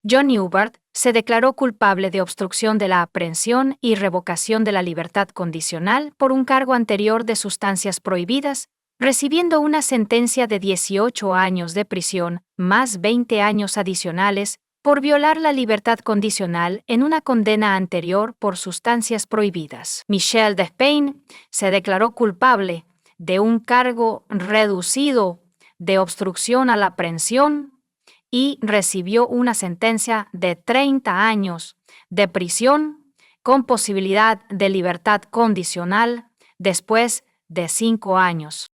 Johnny Hubbard se declaró culpable de obstrucción de la aprehensión y revocación de la libertad condicional por un cargo anterior de sustancias prohibidas, recibiendo una sentencia de 18 años de prisión, más 20 años adicionales, por violar la libertad condicional en una condena anterior por sustancias prohibidas. Michelle Despain se declaró culpable de un cargo reducido de obstrucción a la aprehensión y recibió una sentencia de 30 años de prisión con posibilidad de libertad condicional después de 5 años.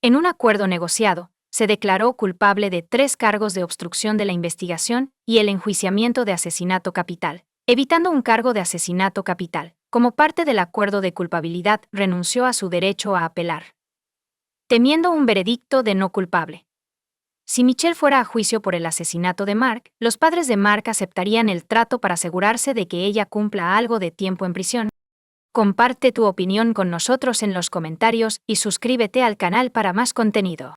En un acuerdo negociado, se declaró culpable de 3 cargos de obstrucción de la investigación y el enjuiciamiento de asesinato capital, evitando un cargo de asesinato capital. Como parte del acuerdo de culpabilidad, renunció a su derecho a apelar, temiendo un veredicto de no culpable. Si Michelle fuera a juicio por el asesinato de Mark, los padres de Mark aceptarían el trato para asegurarse de que ella cumpla algo de tiempo en prisión. Comparte tu opinión con nosotros en los comentarios y suscríbete al canal para más contenido.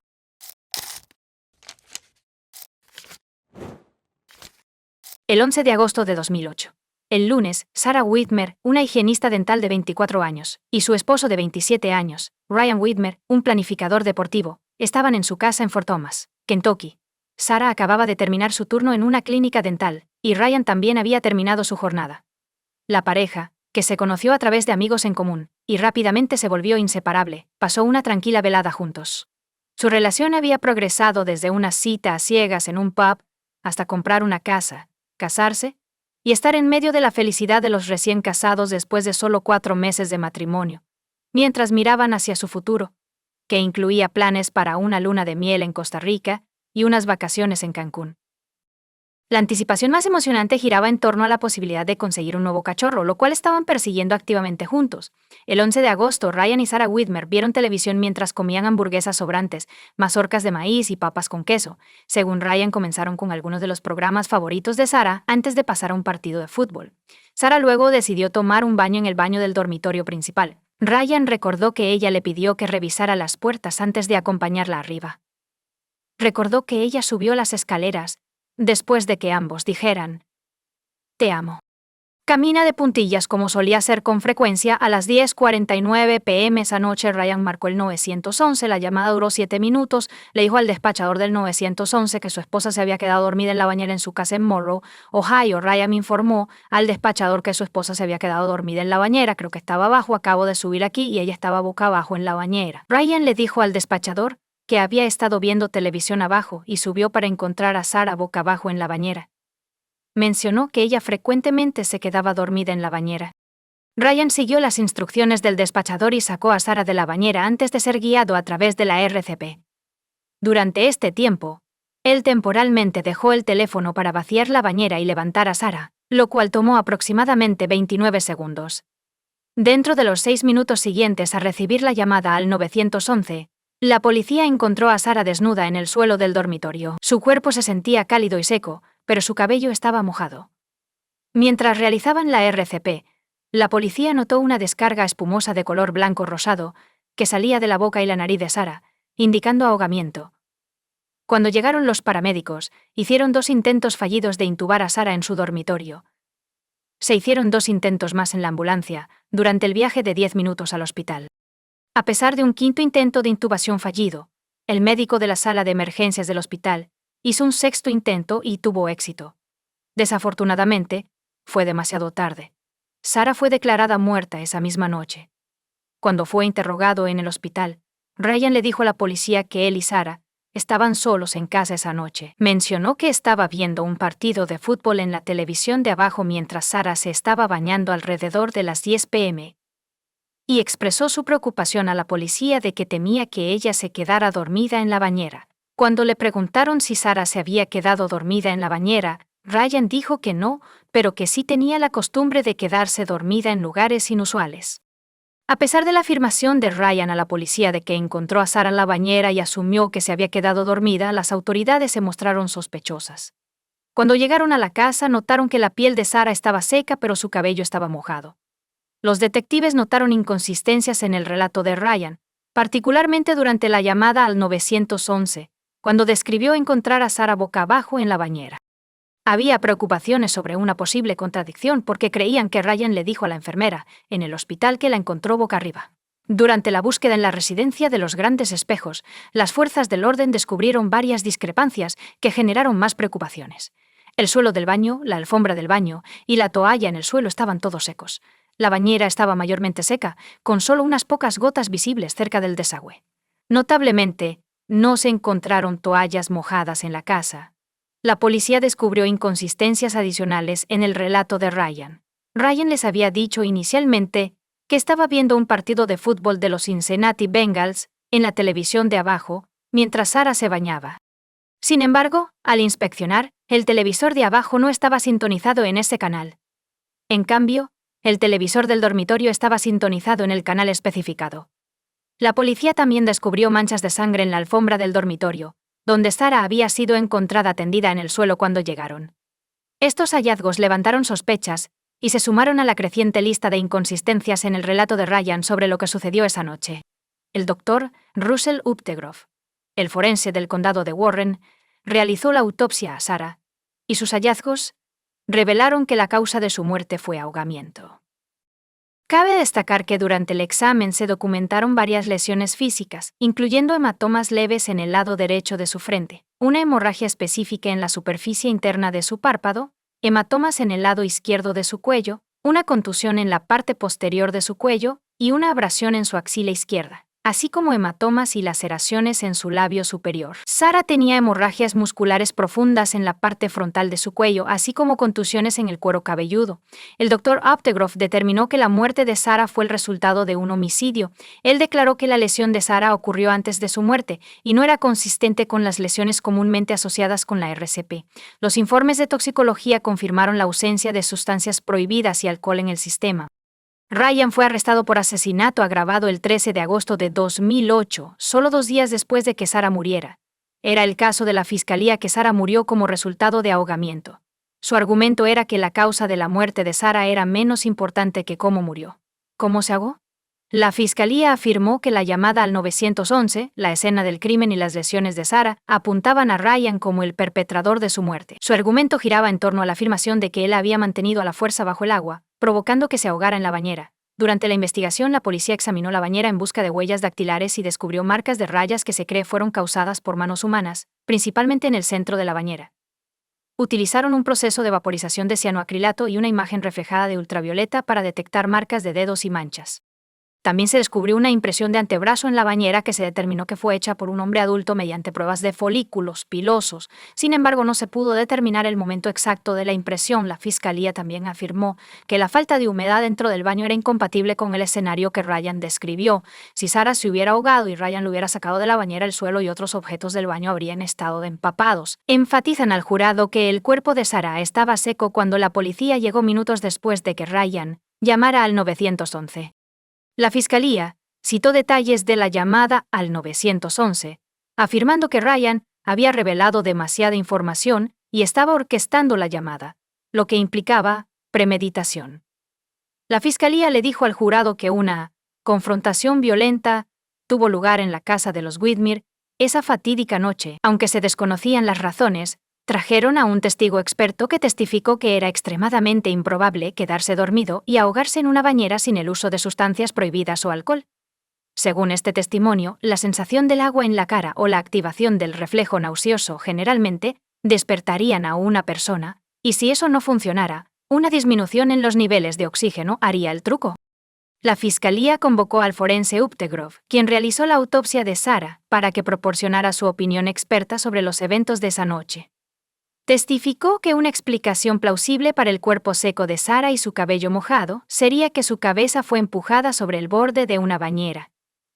El 11 de agosto de 2008. El lunes, Sarah Whitmer, una higienista dental de 24 años, y su esposo de 27 años, Ryan Whitmer, un planificador deportivo, estaban en su casa en Fort Thomas, Kentucky. Sarah acababa de terminar su turno en una clínica dental, y Ryan también había terminado su jornada. La pareja, que se conoció a través de amigos en común, y rápidamente se volvió inseparable, pasó una tranquila velada juntos. Su relación había progresado desde una cita a ciegas en un pub, hasta comprar una casa, casarse, y estar en medio de la felicidad de los recién casados después de solo 4 meses de matrimonio, mientras miraban hacia su futuro, que incluía planes para una luna de miel en Costa Rica y unas vacaciones en Cancún. La anticipación más emocionante giraba en torno a la posibilidad de conseguir un nuevo cachorro, lo cual estaban persiguiendo activamente juntos. El 11 de agosto, Ryan y Sarah Whitmer vieron televisión mientras comían hamburguesas sobrantes, mazorcas de maíz y papas con queso. Según Ryan, comenzaron con algunos de los programas favoritos de Sarah antes de pasar a un partido de fútbol. Sarah luego decidió tomar un baño en el baño del dormitorio principal. Ryan recordó que ella le pidió que revisara las puertas antes de acompañarla arriba. Recordó que ella subió las escaleras, después de que ambos dijeran, «Te amo». Camina de puntillas como solía hacer con frecuencia a las 10:49 p.m. esa noche. Ryan marcó el 911, la llamada duró 7 minutos, le dijo al despachador del 911 que su esposa se había quedado dormida en la bañera en su casa en Monroe, Ohio. Ryan informó al despachador que su esposa se había quedado dormida en la bañera, creo que estaba abajo, acabo de subir aquí y ella estaba boca abajo en la bañera. Ryan le dijo al despachador que había estado viendo televisión abajo y subió para encontrar a Sarah boca abajo en la bañera. Mencionó que ella frecuentemente se quedaba dormida en la bañera. Ryan siguió las instrucciones del despachador y sacó a Sarah de la bañera antes de ser guiado a través de la RCP. Durante este tiempo, él temporalmente dejó el teléfono para vaciar la bañera y levantar a Sarah, lo cual tomó aproximadamente 29 segundos. Dentro de los 6 minutos siguientes a recibir la llamada al 911, la policía encontró a Sarah desnuda en el suelo del dormitorio. Su cuerpo se sentía cálido y seco, pero su cabello estaba mojado. Mientras realizaban la RCP, la policía notó una descarga espumosa de color blanco rosado que salía de la boca y la nariz de Sarah, indicando ahogamiento. Cuando llegaron los paramédicos, hicieron 2 intentos fallidos de intubar a Sarah en su dormitorio. Se hicieron 2 intentos más en la ambulancia, durante el viaje de 10 minutos al hospital. A pesar de un 5º intento de intubación fallido, el médico de la sala de emergencias del hospital hizo un 6º intento y tuvo éxito. Desafortunadamente, fue demasiado tarde. Sarah fue declarada muerta esa misma noche. Cuando fue interrogado en el hospital, Ryan le dijo a la policía que él y Sarah estaban solos en casa esa noche. Mencionó que estaba viendo un partido de fútbol en la televisión de abajo mientras Sarah se estaba bañando alrededor de las 10 p.m. y expresó su preocupación a la policía de que temía que ella se quedara dormida en la bañera. Cuando le preguntaron si Sarah se había quedado dormida en la bañera, Ryan dijo que no, pero que sí tenía la costumbre de quedarse dormida en lugares inusuales. A pesar de la afirmación de Ryan a la policía de que encontró a Sarah en la bañera y asumió que se había quedado dormida, las autoridades se mostraron sospechosas. Cuando llegaron a la casa, notaron que la piel de Sarah estaba seca, pero su cabello estaba mojado. Los detectives notaron inconsistencias en el relato de Ryan, particularmente durante la llamada al 911, cuando describió encontrar a Sarah boca abajo en la bañera. Había preocupaciones sobre una posible contradicción porque creían que Ryan le dijo a la enfermera en el hospital que la encontró boca arriba. Durante la búsqueda en la residencia de los Grandes Espejos, las fuerzas del orden descubrieron varias discrepancias que generaron más preocupaciones. El suelo del baño, la alfombra del baño y la toalla en el suelo estaban todos secos. La bañera estaba mayormente seca, con solo unas pocas gotas visibles cerca del desagüe. Notablemente, no se encontraron toallas mojadas en la casa. La policía descubrió inconsistencias adicionales en el relato de Ryan. Ryan les había dicho inicialmente que estaba viendo un partido de fútbol de los Cincinnati Bengals en la televisión de abajo, mientras Sarah se bañaba. Sin embargo, al inspeccionar, el televisor de abajo no estaba sintonizado en ese canal. En cambio, el televisor del dormitorio estaba sintonizado en el canal especificado. La policía también descubrió manchas de sangre en la alfombra del dormitorio, donde Sarah había sido encontrada tendida en el suelo cuando llegaron. Estos hallazgos levantaron sospechas y se sumaron a la creciente lista de inconsistencias en el relato de Ryan sobre lo que sucedió esa noche. El doctor Russell Updegrove, el forense del condado de Warren, realizó la autopsia a Sarah, y sus hallazgos revelaron que la causa de su muerte fue ahogamiento. Cabe destacar que durante el examen se documentaron varias lesiones físicas, incluyendo hematomas leves en el lado derecho de su frente, una hemorragia específica en la superficie interna de su párpado, hematomas en el lado izquierdo de su cuello, una contusión en la parte posterior de su cuello y una abrasión en su axila izquierda, así como hematomas y laceraciones en su labio superior. Sarah tenía hemorragias musculares profundas en la parte frontal de su cuello, así como contusiones en el cuero cabelludo. El doctor Updegrove determinó que la muerte de Sarah fue el resultado de un homicidio. Él declaró que la lesión de Sarah ocurrió antes de su muerte y no era consistente con las lesiones comúnmente asociadas con la RCP. Los informes de toxicología confirmaron la ausencia de sustancias prohibidas y alcohol en el sistema. Ryan fue arrestado por asesinato agravado el 13 de agosto de 2008, solo 2 días después de que Sarah muriera. Era el caso de la fiscalía que Sarah murió como resultado de ahogamiento. Su argumento era que la causa de la muerte de Sarah era menos importante que cómo murió. ¿Cómo se ahogó? La fiscalía afirmó que la llamada al 911, la escena del crimen y las lesiones de Sarah, apuntaban a Ryan como el perpetrador de su muerte. Su argumento giraba en torno a la afirmación de que él había mantenido a la fuerza bajo el agua, provocando que se ahogara en la bañera. Durante la investigación, la policía examinó la bañera en busca de huellas dactilares y descubrió marcas de rayas que se cree fueron causadas por manos humanas, principalmente en el centro de la bañera. Utilizaron un proceso de vaporización de cianoacrilato y una imagen reflejada de ultravioleta para detectar marcas de dedos y manchas. También se descubrió una impresión de antebrazo en la bañera que se determinó que fue hecha por un hombre adulto mediante pruebas de folículos pilosos. Sin embargo, no se pudo determinar el momento exacto de la impresión. La fiscalía también afirmó que la falta de humedad dentro del baño era incompatible con el escenario que Ryan describió. Si Sarah se hubiera ahogado y Ryan lo hubiera sacado de la bañera, el suelo y otros objetos del baño habrían estado empapados. Enfatizan al jurado que el cuerpo de Sarah estaba seco cuando la policía llegó minutos después de que Ryan llamara al 911. La fiscalía citó detalles de la llamada al 911, afirmando que Ryan había revelado demasiada información y estaba orquestando la llamada, lo que implicaba premeditación. La fiscalía le dijo al jurado que una confrontación violenta tuvo lugar en la casa de los Whitmer esa fatídica noche. Aunque se desconocían las razones, trajeron a un testigo experto que testificó que era extremadamente improbable quedarse dormido y ahogarse en una bañera sin el uso de sustancias prohibidas o alcohol. Según este testimonio, la sensación del agua en la cara o la activación del reflejo nauseoso generalmente despertarían a una persona, y si eso no funcionara, una disminución en los niveles de oxígeno haría el truco. La fiscalía convocó al forense Updegrove, quien realizó la autopsia de Sarah, para que proporcionara su opinión experta sobre los eventos de esa noche. Testificó que una explicación plausible para el cuerpo seco de Sarah y su cabello mojado sería que su cabeza fue empujada sobre el borde de una bañera,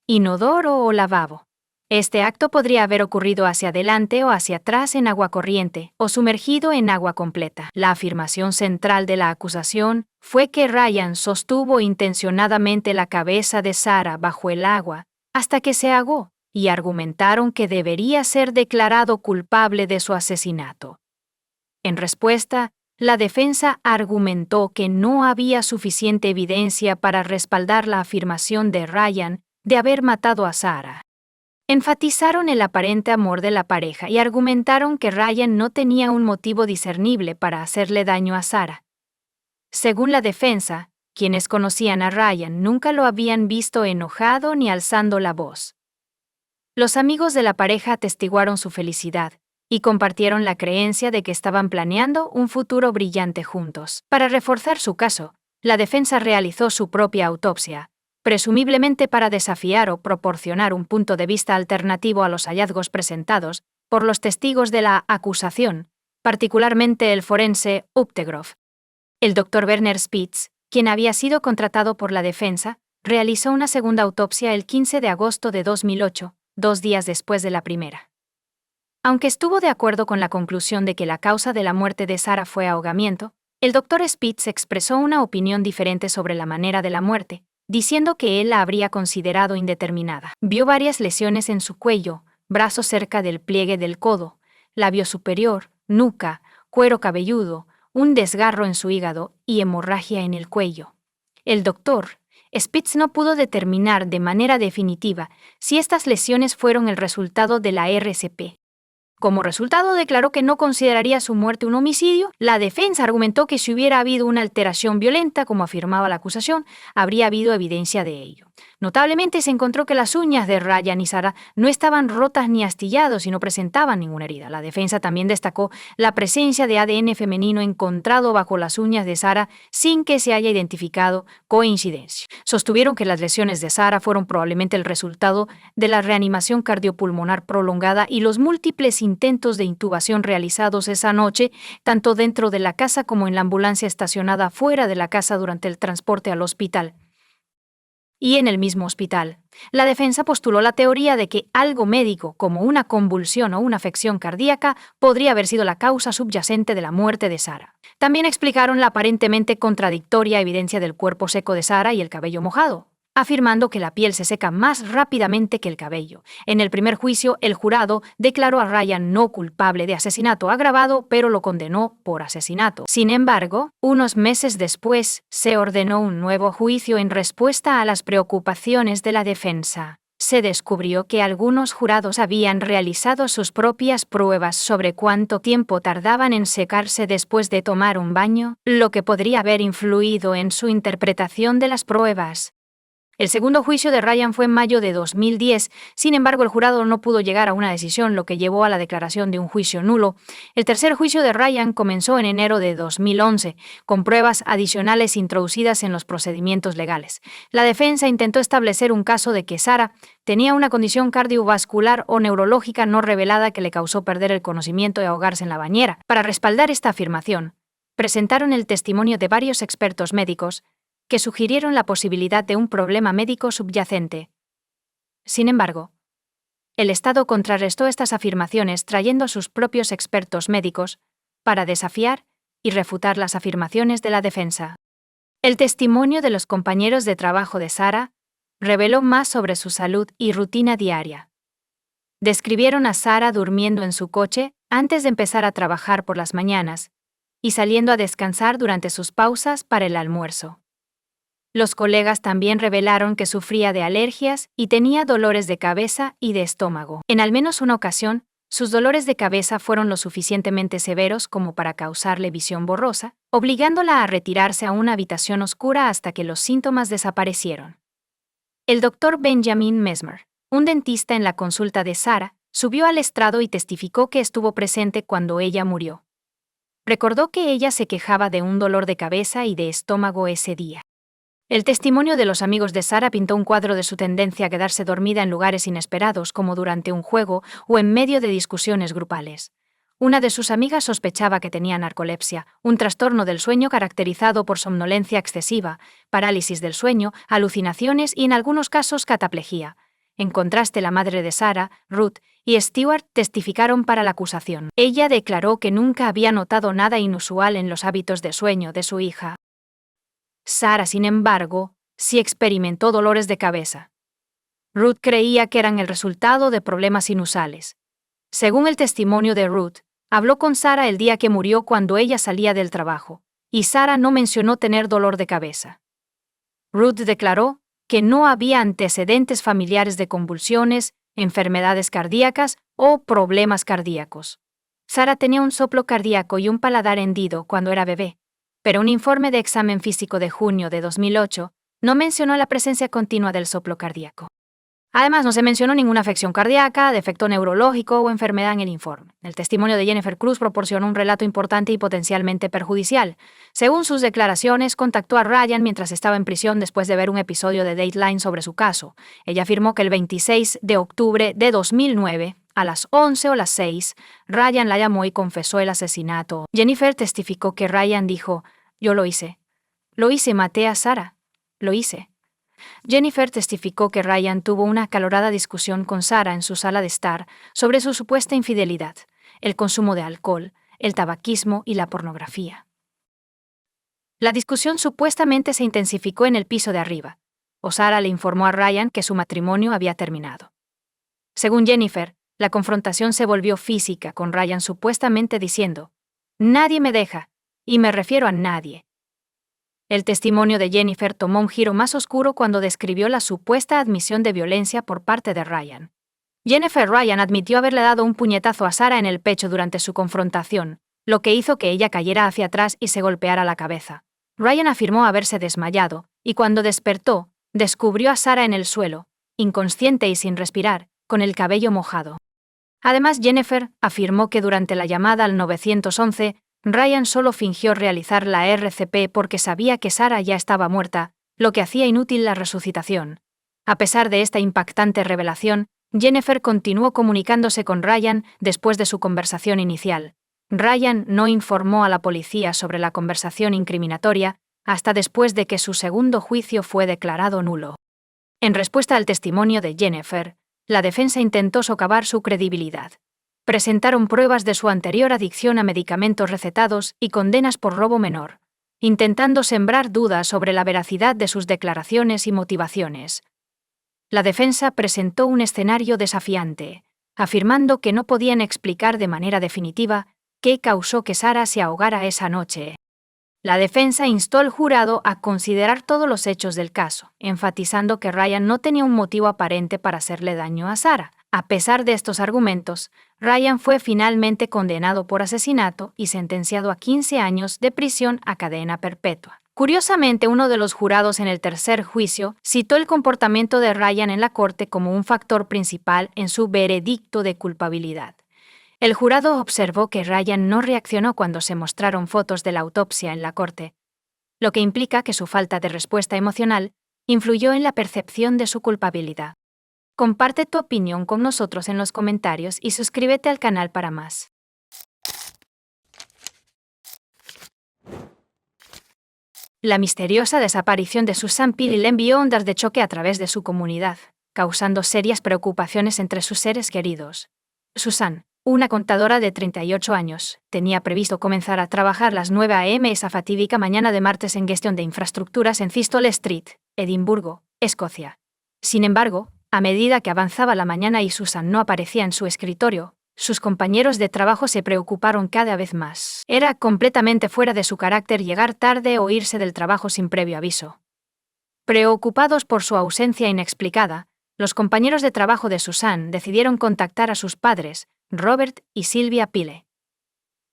inodoro o lavabo. Este acto podría haber ocurrido hacia adelante o hacia atrás en agua corriente o sumergido en agua completa. La afirmación central de la acusación fue que Ryan sostuvo intencionadamente la cabeza de Sarah bajo el agua hasta que se ahogó, y argumentaron que debería ser declarado culpable de su asesinato. En respuesta, la defensa argumentó que no había suficiente evidencia para respaldar la afirmación de Ryan de haber matado a Sarah. Enfatizaron el aparente amor de la pareja y argumentaron que Ryan no tenía un motivo discernible para hacerle daño a Sarah. Según la defensa, quienes conocían a Ryan nunca lo habían visto enojado ni alzando la voz. Los amigos de la pareja atestiguaron su felicidad y compartieron la creencia de que estaban planeando un futuro brillante juntos. Para reforzar su caso, la defensa realizó su propia autopsia, presumiblemente para desafiar o proporcionar un punto de vista alternativo a los hallazgos presentados por los testigos de la acusación, particularmente el forense Uptegroff. El Dr. Werner Spitz, quien había sido contratado por la defensa, realizó una segunda autopsia el 15 de agosto de 2008, 2 días después de la primera. Aunque estuvo de acuerdo con la conclusión de que la causa de la muerte de Sarah fue ahogamiento, el Dr. Spitz expresó una opinión diferente sobre la manera de la muerte, diciendo que él la habría considerado indeterminada. Vio varias lesiones en su cuello, brazo cerca del pliegue del codo, labio superior, nuca, cuero cabelludo, un desgarro en su hígado y hemorragia en el cuello. El Dr. Spitz no pudo determinar de manera definitiva si estas lesiones fueron el resultado de la RCP. Como resultado, declaró que no consideraría su muerte un homicidio. La defensa argumentó que si hubiera habido una alteración violenta, como afirmaba la acusación, habría habido evidencia de ello. Notablemente se encontró que las uñas de Ryan y Sarah no estaban rotas ni astillados y no presentaban ninguna herida. La defensa también destacó la presencia de ADN femenino encontrado bajo las uñas de Sarah sin que se haya identificado coincidencia. Sostuvieron que las lesiones de Sarah fueron probablemente el resultado de la reanimación cardiopulmonar prolongada y los múltiples intentos de intubación realizados esa noche, tanto dentro de la casa como en la ambulancia estacionada fuera de la casa durante el transporte al hospital. Y en el mismo hospital, la defensa postuló la teoría de que algo médico, como una convulsión o una afección cardíaca, podría haber sido la causa subyacente de la muerte de Sarah. También explicaron la aparentemente contradictoria evidencia del cuerpo seco de Sarah y el cabello mojado, afirmando que la piel se seca más rápidamente que el cabello. En el primer juicio, el jurado declaró a Ryan no culpable de asesinato agravado, pero lo condenó por asesinato. Sin embargo, unos meses después, se ordenó un nuevo juicio en respuesta a las preocupaciones de la defensa. Se descubrió que algunos jurados habían realizado sus propias pruebas sobre cuánto tiempo tardaban en secarse después de tomar un baño, lo que podría haber influido en su interpretación de las pruebas. El segundo juicio de Ryan fue en mayo de 2010, sin embargo el jurado no pudo llegar a una decisión, lo que llevó a la declaración de un juicio nulo. El tercer juicio de Ryan comenzó en enero de 2011, con pruebas adicionales introducidas en los procedimientos legales. La defensa intentó establecer un caso de que Sarah tenía una condición cardiovascular o neurológica no revelada que le causó perder el conocimiento y ahogarse en la bañera. Para respaldar esta afirmación, presentaron el testimonio de varios expertos médicos que sugirieron la posibilidad de un problema médico subyacente. Sin embargo, el Estado contrarrestó estas afirmaciones trayendo a sus propios expertos médicos para desafiar y refutar las afirmaciones de la defensa. El testimonio de los compañeros de trabajo de Sarah reveló más sobre su salud y rutina diaria. Describieron a Sarah durmiendo en su coche antes de empezar a trabajar por las mañanas y saliendo a descansar durante sus pausas para el almuerzo. Los colegas también revelaron que sufría de alergias y tenía dolores de cabeza y de estómago. En al menos una ocasión, sus dolores de cabeza fueron lo suficientemente severos como para causarle visión borrosa, obligándola a retirarse a una habitación oscura hasta que los síntomas desaparecieron. El Dr. Benjamin Mesmer, un dentista en la consulta de Sarah, subió al estrado y testificó que estuvo presente cuando ella murió. Recordó que ella se quejaba de un dolor de cabeza y de estómago ese día. El testimonio de los amigos de Sarah pintó un cuadro de su tendencia a quedarse dormida en lugares inesperados, como durante un juego o en medio de discusiones grupales. Una de sus amigas sospechaba que tenía narcolepsia, un trastorno del sueño caracterizado por somnolencia excesiva, parálisis del sueño, alucinaciones y en algunos casos cataplejía. En contraste, la madre de Sarah, Ruth, y Stewart testificaron para la acusación. Ella declaró que nunca había notado nada inusual en los hábitos de sueño de su hija. Sarah, sin embargo, sí experimentó dolores de cabeza. Ruth creía que eran el resultado de problemas inusuales. Según el testimonio de Ruth, habló con Sarah el día que murió cuando ella salía del trabajo, y Sarah no mencionó tener dolor de cabeza. Ruth declaró que no había antecedentes familiares de convulsiones, enfermedades cardíacas o problemas cardíacos. Sarah tenía un soplo cardíaco y un paladar hendido cuando era bebé, pero un informe de examen físico de junio de 2008 no mencionó la presencia continua del soplo cardíaco. Además, no se mencionó ninguna afección cardíaca, defecto neurológico o enfermedad en el informe. El testimonio de Jennifer Cruz proporcionó un relato importante y potencialmente perjudicial. Según sus declaraciones, contactó a Ryan mientras estaba en prisión después de ver un episodio de Dateline sobre su caso. Ella afirmó que el 26 de octubre de 2009, A las 11 o las 6, Ryan la llamó y confesó el asesinato. Jennifer testificó que Ryan dijo: «Yo lo hice. Lo hice, maté a Sarah. Lo hice». Jennifer testificó que Ryan tuvo una acalorada discusión con Sarah en su sala de estar sobre su supuesta infidelidad, el consumo de alcohol, el tabaquismo y la pornografía. La discusión supuestamente se intensificó en el piso de arriba, o Sarah le informó a Ryan que su matrimonio había terminado. Según Jennifer, la confrontación se volvió física, con Ryan supuestamente diciendo: «Nadie me deja, y me refiero a nadie». El testimonio de Jennifer tomó un giro más oscuro cuando describió la supuesta admisión de violencia por parte de Ryan. Ryan admitió haberle dado un puñetazo a Sarah en el pecho durante su confrontación, lo que hizo que ella cayera hacia atrás y se golpeara la cabeza. Ryan afirmó haberse desmayado, y cuando despertó, descubrió a Sarah en el suelo, inconsciente y sin respirar, con el cabello mojado. Además, Jennifer afirmó que durante la llamada al 911, Ryan solo fingió realizar la RCP porque sabía que Sarah ya estaba muerta, lo que hacía inútil la resucitación. A pesar de esta impactante revelación, Jennifer continuó comunicándose con Ryan después de su conversación inicial. Ryan no informó a la policía sobre la conversación incriminatoria hasta después de que su segundo juicio fue declarado nulo. En respuesta al testimonio de Jennifer, la defensa intentó socavar su credibilidad. Presentaron pruebas de su anterior adicción a medicamentos recetados y condenas por robo menor, intentando sembrar dudas sobre la veracidad de sus declaraciones y motivaciones. La defensa presentó un escenario desafiante, afirmando que no podían explicar de manera definitiva qué causó que Sarah se ahogara esa noche. La defensa instó al jurado a considerar todos los hechos del caso, enfatizando que Ryan no tenía un motivo aparente para hacerle daño a Sarah. A pesar de estos argumentos, Ryan fue finalmente condenado por asesinato y sentenciado a 15 años de prisión a cadena perpetua. Curiosamente, uno de los jurados en el tercer juicio citó el comportamiento de Ryan en la corte como un factor principal en su veredicto de culpabilidad. El jurado observó que Ryan no reaccionó cuando se mostraron fotos de la autopsia en la corte, lo que implica que su falta de respuesta emocional influyó en la percepción de su culpabilidad. Comparte tu opinión con nosotros en los comentarios y suscríbete al canal para más. La misteriosa desaparición de Susan Peely le envió ondas de choque a través de su comunidad, causando serias preocupaciones entre sus seres queridos. Susan, una contadora de 38 años, tenía previsto comenzar a trabajar a las 9 a.m. esa fatídica mañana de martes en gestión de infraestructuras en Thistle Street, Edimburgo, Escocia. Sin embargo, a medida que avanzaba la mañana y Susan no aparecía en su escritorio, sus compañeros de trabajo se preocuparon cada vez más. Era completamente fuera de su carácter llegar tarde o irse del trabajo sin previo aviso. Preocupados por su ausencia inexplicada, los compañeros de trabajo de Susan decidieron contactar a sus padres, Robert y Sylvia Peely.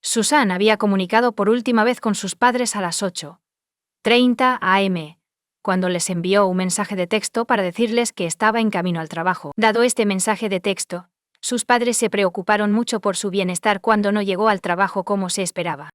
Susan había comunicado por última vez con sus padres a las 8:30 a.m., cuando les envió un mensaje de texto para decirles que estaba en camino al trabajo. Dado este mensaje de texto, sus padres se preocuparon mucho por su bienestar cuando no llegó al trabajo como se esperaba.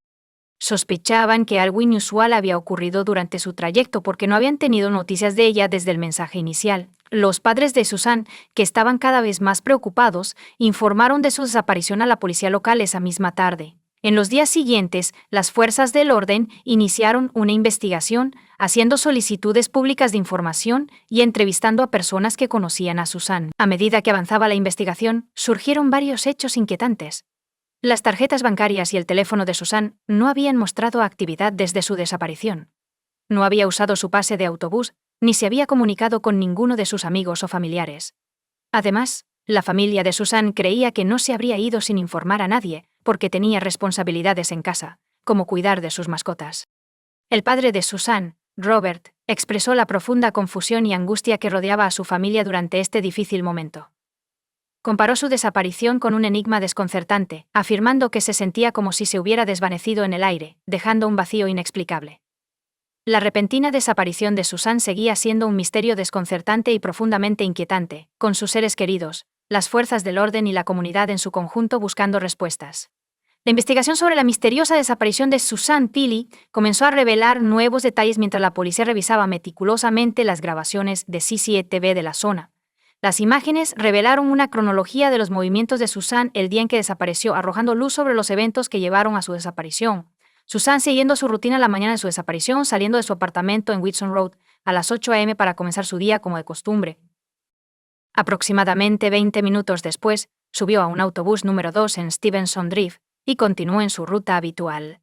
Sospechaban que algo inusual había ocurrido durante su trayecto porque no habían tenido noticias de ella desde el mensaje inicial. Los padres de Susan, que estaban cada vez más preocupados, informaron de su desaparición a la policía local esa misma tarde. En los días siguientes, las fuerzas del orden iniciaron una investigación, haciendo solicitudes públicas de información y entrevistando a personas que conocían a Susan. A medida que avanzaba la investigación, surgieron varios hechos inquietantes. Las tarjetas bancarias y el teléfono de Susan no habían mostrado actividad desde su desaparición. No había usado su pase de autobús, ni se había comunicado con ninguno de sus amigos o familiares. Además, la familia de Susan creía que no se habría ido sin informar a nadie, porque tenía responsabilidades en casa, como cuidar de sus mascotas. El padre de Susan, Robert, expresó la profunda confusión y angustia que rodeaba a su familia durante este difícil momento. Comparó su desaparición con un enigma desconcertante, afirmando que se sentía como si se hubiera desvanecido en el aire, dejando un vacío inexplicable. La repentina desaparición de Susan seguía siendo un misterio desconcertante y profundamente inquietante, con sus seres queridos, las fuerzas del orden y la comunidad en su conjunto buscando respuestas. La investigación sobre la misteriosa desaparición de Susan Peely comenzó a revelar nuevos detalles mientras la policía revisaba meticulosamente las grabaciones de CCTV de la zona, Las imágenes revelaron una cronología de los movimientos de Susan el día en que desapareció, arrojando luz sobre los eventos que llevaron a su desaparición. Susan siguiendo su rutina la mañana de su desaparición, saliendo de su apartamento en Whitson Road a las 8 a.m. para comenzar su día como de costumbre. Aproximadamente 20 minutos después, subió a un autobús número 2 en Stevenson Drive y continuó en su ruta habitual.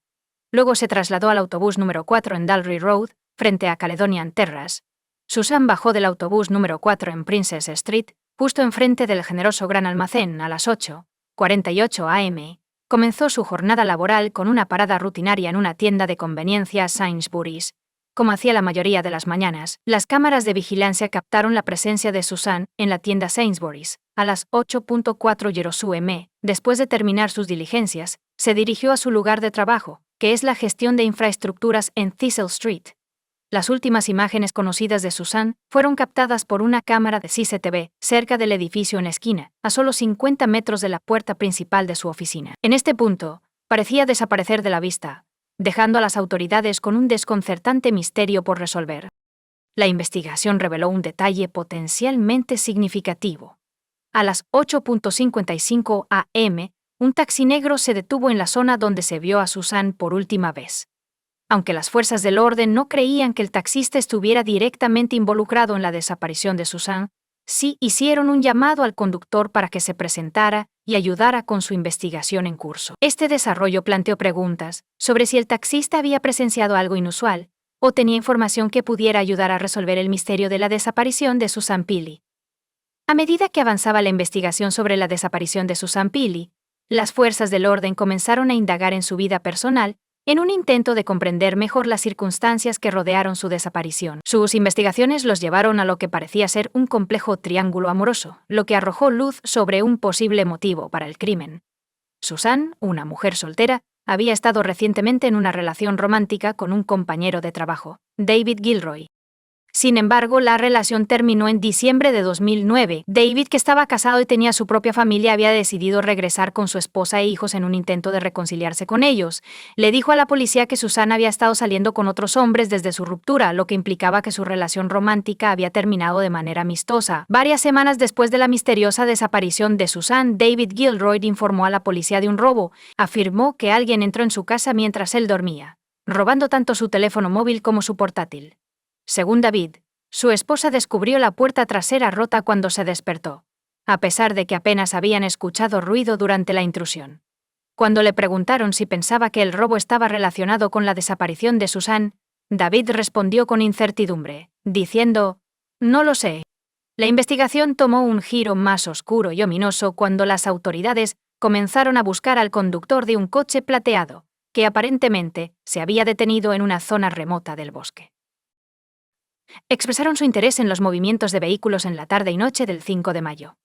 Luego se trasladó al autobús número 4 en Dalry Road, frente a Caledonian Terrace. Susan bajó del autobús número 4 en Princess Street, justo enfrente del generoso gran almacén, a las 8:48 a.m. Comenzó su jornada laboral con una parada rutinaria en una tienda de conveniencia Sainsbury's. Como hacía la mayoría de las mañanas, las cámaras de vigilancia captaron la presencia de Susan en la tienda Sainsbury's. A las 8:04 m. Después de terminar sus diligencias, se dirigió a su lugar de trabajo, que es la gestión de infraestructuras en Thistle Street. Las últimas imágenes conocidas de Susan fueron captadas por una cámara de CCTV cerca del edificio en la esquina, a solo 50 metros de la puerta principal de su oficina. En este punto, parecía desaparecer de la vista, dejando a las autoridades con un desconcertante misterio por resolver. La investigación reveló un detalle potencialmente significativo. A las 8:55 a.m., un taxi negro se detuvo en la zona donde se vio a Susan por última vez. Aunque las fuerzas del orden no creían que el taxista estuviera directamente involucrado en la desaparición de Susan, sí hicieron un llamado al conductor para que se presentara y ayudara con su investigación en curso. Este desarrollo planteó preguntas sobre si el taxista había presenciado algo inusual o tenía información que pudiera ayudar a resolver el misterio de la desaparición de Susan Peely. A medida que avanzaba la investigación sobre la desaparición de Susan Peely, las fuerzas del orden comenzaron a indagar en su vida personal en un intento de comprender mejor las circunstancias que rodearon su desaparición. Sus investigaciones los llevaron a lo que parecía ser un complejo triángulo amoroso, lo que arrojó luz sobre un posible motivo para el crimen. Susan, una mujer soltera, había estado recientemente en una relación romántica con un compañero de trabajo, David Gilroy. Sin embargo, la relación terminó en diciembre de 2009. David, que estaba casado y tenía su propia familia, había decidido regresar con su esposa e hijos en un intento de reconciliarse con ellos. Le dijo a la policía que Susan había estado saliendo con otros hombres desde su ruptura, lo que implicaba que su relación romántica había terminado de manera amistosa. Varias semanas después de la misteriosa desaparición de Susan, David Gilroy informó a la policía de un robo. Afirmó que alguien entró en su casa mientras él dormía, robando tanto su teléfono móvil como su portátil. Según David, su esposa descubrió la puerta trasera rota cuando se despertó, a pesar de que apenas habían escuchado ruido durante la intrusión. Cuando le preguntaron si pensaba que el robo estaba relacionado con la desaparición de Susan, David respondió con incertidumbre, diciendo: «No lo sé». La investigación tomó un giro más oscuro y ominoso cuando las autoridades comenzaron a buscar al conductor de un coche plateado, que aparentemente se había detenido en una zona remota del bosque. Expresaron su interés en los movimientos de vehículos en la tarde y noche del 5 de mayo.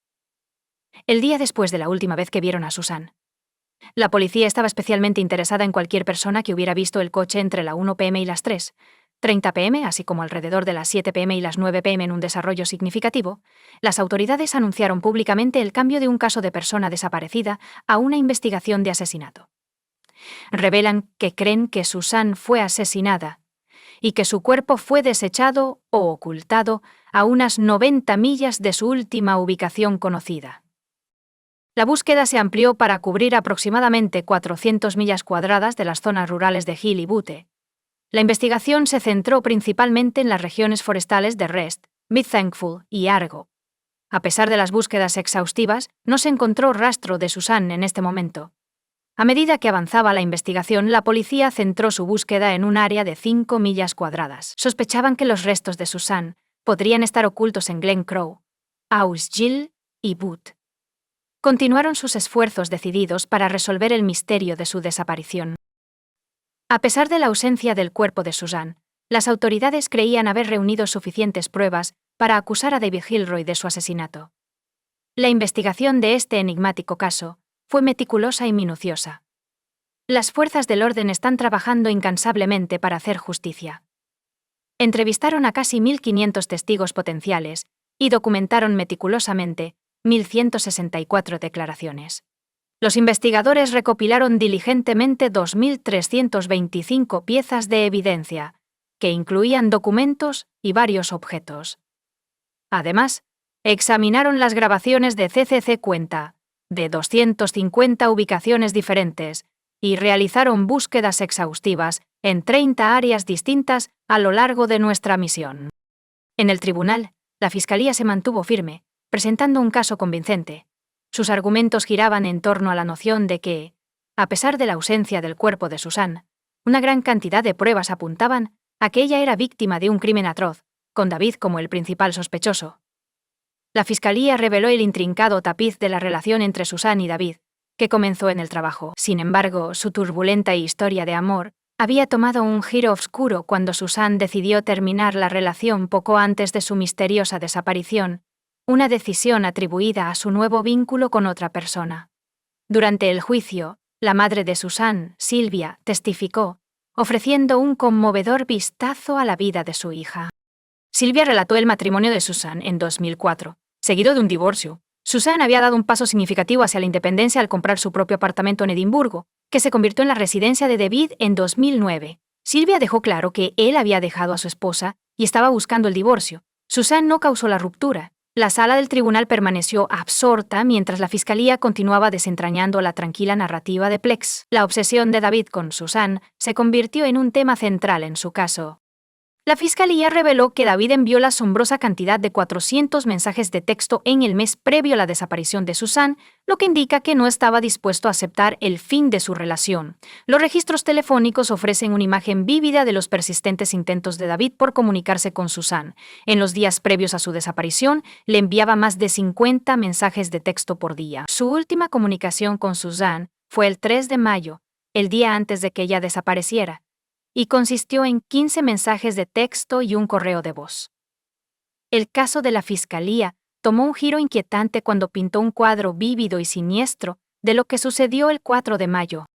El día después de la última vez que vieron a Susan. La policía estaba especialmente interesada en cualquier persona que hubiera visto el coche entre la 1 p.m. y las 3:30 p.m., así como alrededor de las 7 p.m. y las 9 p.m. en un desarrollo significativo. Las autoridades anunciaron públicamente el cambio de un caso de persona desaparecida a una investigación de asesinato. Revelan que creen que Susan fue asesinada y que su cuerpo fue desechado o ocultado a unas 90 millas de su última ubicación conocida. La búsqueda se amplió para cubrir aproximadamente 400 millas cuadradas de las zonas rurales de Hill y Butte. La investigación se centró principalmente en las regiones forestales de Rest, Mid-Thankful y Argo. A pesar de las búsquedas exhaustivas, no se encontró rastro de Susan en este momento. A medida que avanzaba la investigación, la policía centró su búsqueda en un área de 5 millas cuadradas. Sospechaban que los restos de Susan podrían estar ocultos en Glen Crow, Ausgill y Butte. Continuaron sus esfuerzos decididos para resolver el misterio de su desaparición. A pesar de la ausencia del cuerpo de Susan, las autoridades creían haber reunido suficientes pruebas para acusar a David Gilroy de su asesinato. La investigación de este enigmático caso fue meticulosa y minuciosa. Las fuerzas del orden están trabajando incansablemente para hacer justicia. Entrevistaron a casi 1.500 testigos potenciales y documentaron meticulosamente 1.164 declaraciones. Los investigadores recopilaron diligentemente 2.325 piezas de evidencia, que incluían documentos y varios objetos. Además, Examinaron las grabaciones de CCC cuenta de 250 ubicaciones diferentes y realizaron búsquedas exhaustivas en 30 áreas distintas a lo largo de nuestra misión. En el tribunal, la Fiscalía se mantuvo firme, presentando un caso convincente. Sus argumentos giraban en torno a la noción de que, a pesar de la ausencia del cuerpo de Susan, una gran cantidad de pruebas apuntaban a que ella era víctima de un crimen atroz, con David como el principal sospechoso. La Fiscalía reveló el intrincado tapiz de la relación entre Susan y David, que comenzó en el trabajo. Sin embargo, su turbulenta historia de amor había tomado un giro oscuro cuando Susan decidió terminar la relación poco antes de su misteriosa desaparición, una decisión atribuida a su nuevo vínculo con otra persona. Durante el juicio, la madre de Susan, Sylvia, testificó, ofreciendo un conmovedor vistazo a la vida de su hija. Sylvia relató el matrimonio de Susan en 2004, seguido de un divorcio. Susan había dado un paso significativo hacia la independencia al comprar su propio apartamento en Edimburgo, que se convirtió en la residencia de David en 2009. Sylvia dejó claro que él había dejado a su esposa y estaba buscando el divorcio. Susan no causó la ruptura. La sala del tribunal permaneció absorta mientras la Fiscalía continuaba desentrañando la tranquila narrativa de Plex. La obsesión de David con Susan se convirtió en un tema central en su caso. La Fiscalía reveló que David envió la asombrosa cantidad de 400 mensajes de texto en el mes previo a la desaparición de Susan, lo que indica que no estaba dispuesto a aceptar el fin de su relación. Los registros telefónicos ofrecen una imagen vívida de los persistentes intentos de David por comunicarse con Susan. En los días previos a su desaparición, le enviaba más de 50 mensajes de texto por día. Su última comunicación con Susan fue el 3 de mayo, el día antes de que ella desapareciera, y consistió en 15 mensajes de texto y un correo de voz. El caso de la Fiscalía tomó un giro inquietante cuando pintó un cuadro vívido y siniestro de lo que sucedió el 4 de mayo.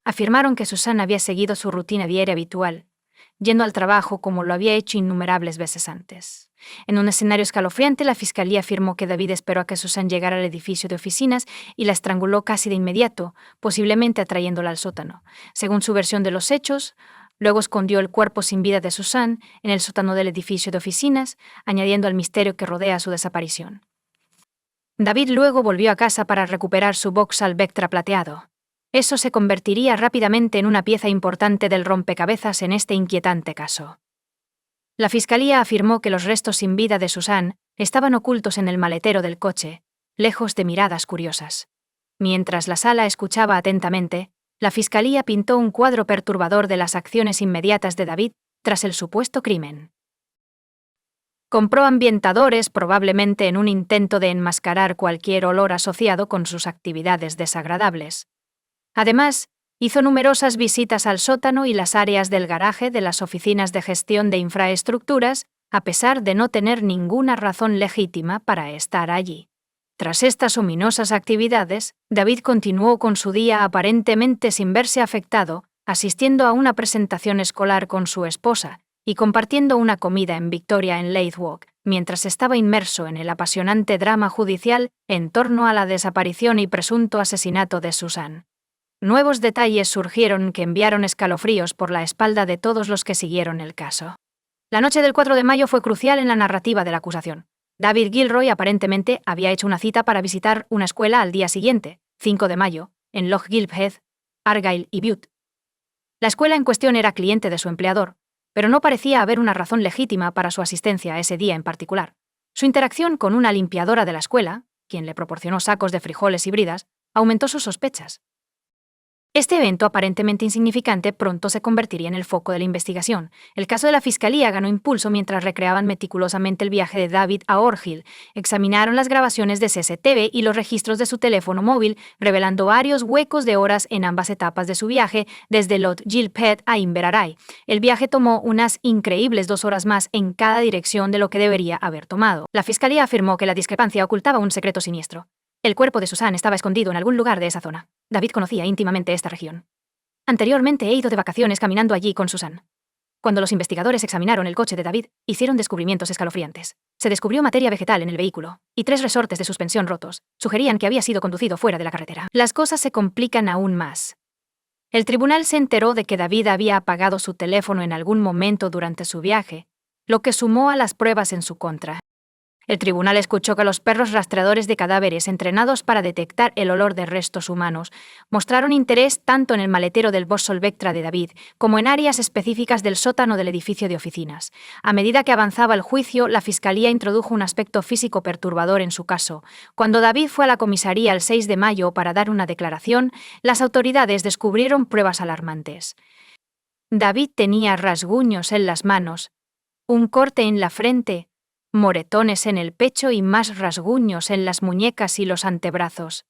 Afirmaron que Susan había seguido su rutina diaria habitual, yendo al trabajo como lo había hecho innumerables veces antes. En un escenario escalofriante, la Fiscalía afirmó que David esperó a que Susan llegara al edificio de oficinas y la estranguló casi de inmediato, posiblemente atrayéndola al sótano. Según su versión de los hechos, luego escondió el cuerpo sin vida de Susan en el sótano del edificio de oficinas, añadiendo al misterio que rodea su desaparición. David luego volvió a casa para recuperar su Vauxhall Vectra plateado. Eso se convertiría rápidamente en una pieza importante del rompecabezas en este inquietante caso. La Fiscalía afirmó que los restos sin vida de Susan estaban ocultos en el maletero del coche, lejos de miradas curiosas. Mientras la sala escuchaba atentamente, la Fiscalía pintó un cuadro perturbador de las acciones inmediatas de David tras el supuesto crimen. Compró ambientadores probablemente en un intento de enmascarar cualquier olor asociado con sus actividades desagradables. Además, hizo numerosas visitas al sótano y las áreas del garaje de las oficinas de gestión de infraestructuras, a pesar de no tener ninguna razón legítima para estar allí. Tras estas ominosas actividades, David continuó con su día aparentemente sin verse afectado, asistiendo a una presentación escolar con su esposa y compartiendo una comida en Victoria en Leith Walk, mientras estaba inmerso en el apasionante drama judicial en torno a la desaparición y presunto asesinato de Susan. Nuevos detalles surgieron que enviaron escalofríos por la espalda de todos los que siguieron el caso. La noche del 4 de mayo fue crucial en la narrativa de la acusación. David Gilroy aparentemente había hecho una cita para visitar una escuela al día siguiente, 5 de mayo, en Loch Gilphead, Argyll y Bute. La escuela en cuestión era cliente de su empleador, pero no parecía haber una razón legítima para su asistencia ese día en particular. Su interacción con una limpiadora de la escuela, quien le proporcionó sacos de frijoles y bridas, aumentó sus sospechas. Este evento aparentemente insignificante pronto se convertiría en el foco de la investigación. El caso de la Fiscalía ganó impulso mientras recreaban meticulosamente el viaje de David a Argyll. Examinaron las grabaciones de CCTV y los registros de su teléfono móvil, revelando varios huecos de horas en ambas etapas de su viaje, desde Loch Gilphead a Inverarray. El viaje tomó unas increíbles 2 horas más en cada dirección de lo que debería haber tomado. La Fiscalía afirmó que la discrepancia ocultaba un secreto siniestro. El cuerpo de Susan estaba escondido en algún lugar de esa zona. David conocía íntimamente esta región. Anteriormente he ido de vacaciones caminando allí con Susan. Cuando los investigadores examinaron el coche de David, hicieron descubrimientos escalofriantes. Se descubrió materia vegetal en el vehículo, y 3 resortes de suspensión rotos. Sugerían que había sido conducido fuera de la carretera. Las cosas se complican aún más. El tribunal se enteró de que David había apagado su teléfono en algún momento durante su viaje, lo que sumó a las pruebas en su contra. El tribunal escuchó que los perros rastreadores de cadáveres entrenados para detectar el olor de restos humanos mostraron interés tanto en el maletero del Bossol Vectra de David como en áreas específicas del sótano del edificio de oficinas. A medida que avanzaba el juicio, la fiscalía introdujo un aspecto físico perturbador en su caso. Cuando David fue a la comisaría el 6 de mayo para dar una declaración, las autoridades descubrieron pruebas alarmantes. David tenía rasguños en las manos, un corte en la frente, moretones en el pecho y más rasguños en las muñecas y los antebrazos.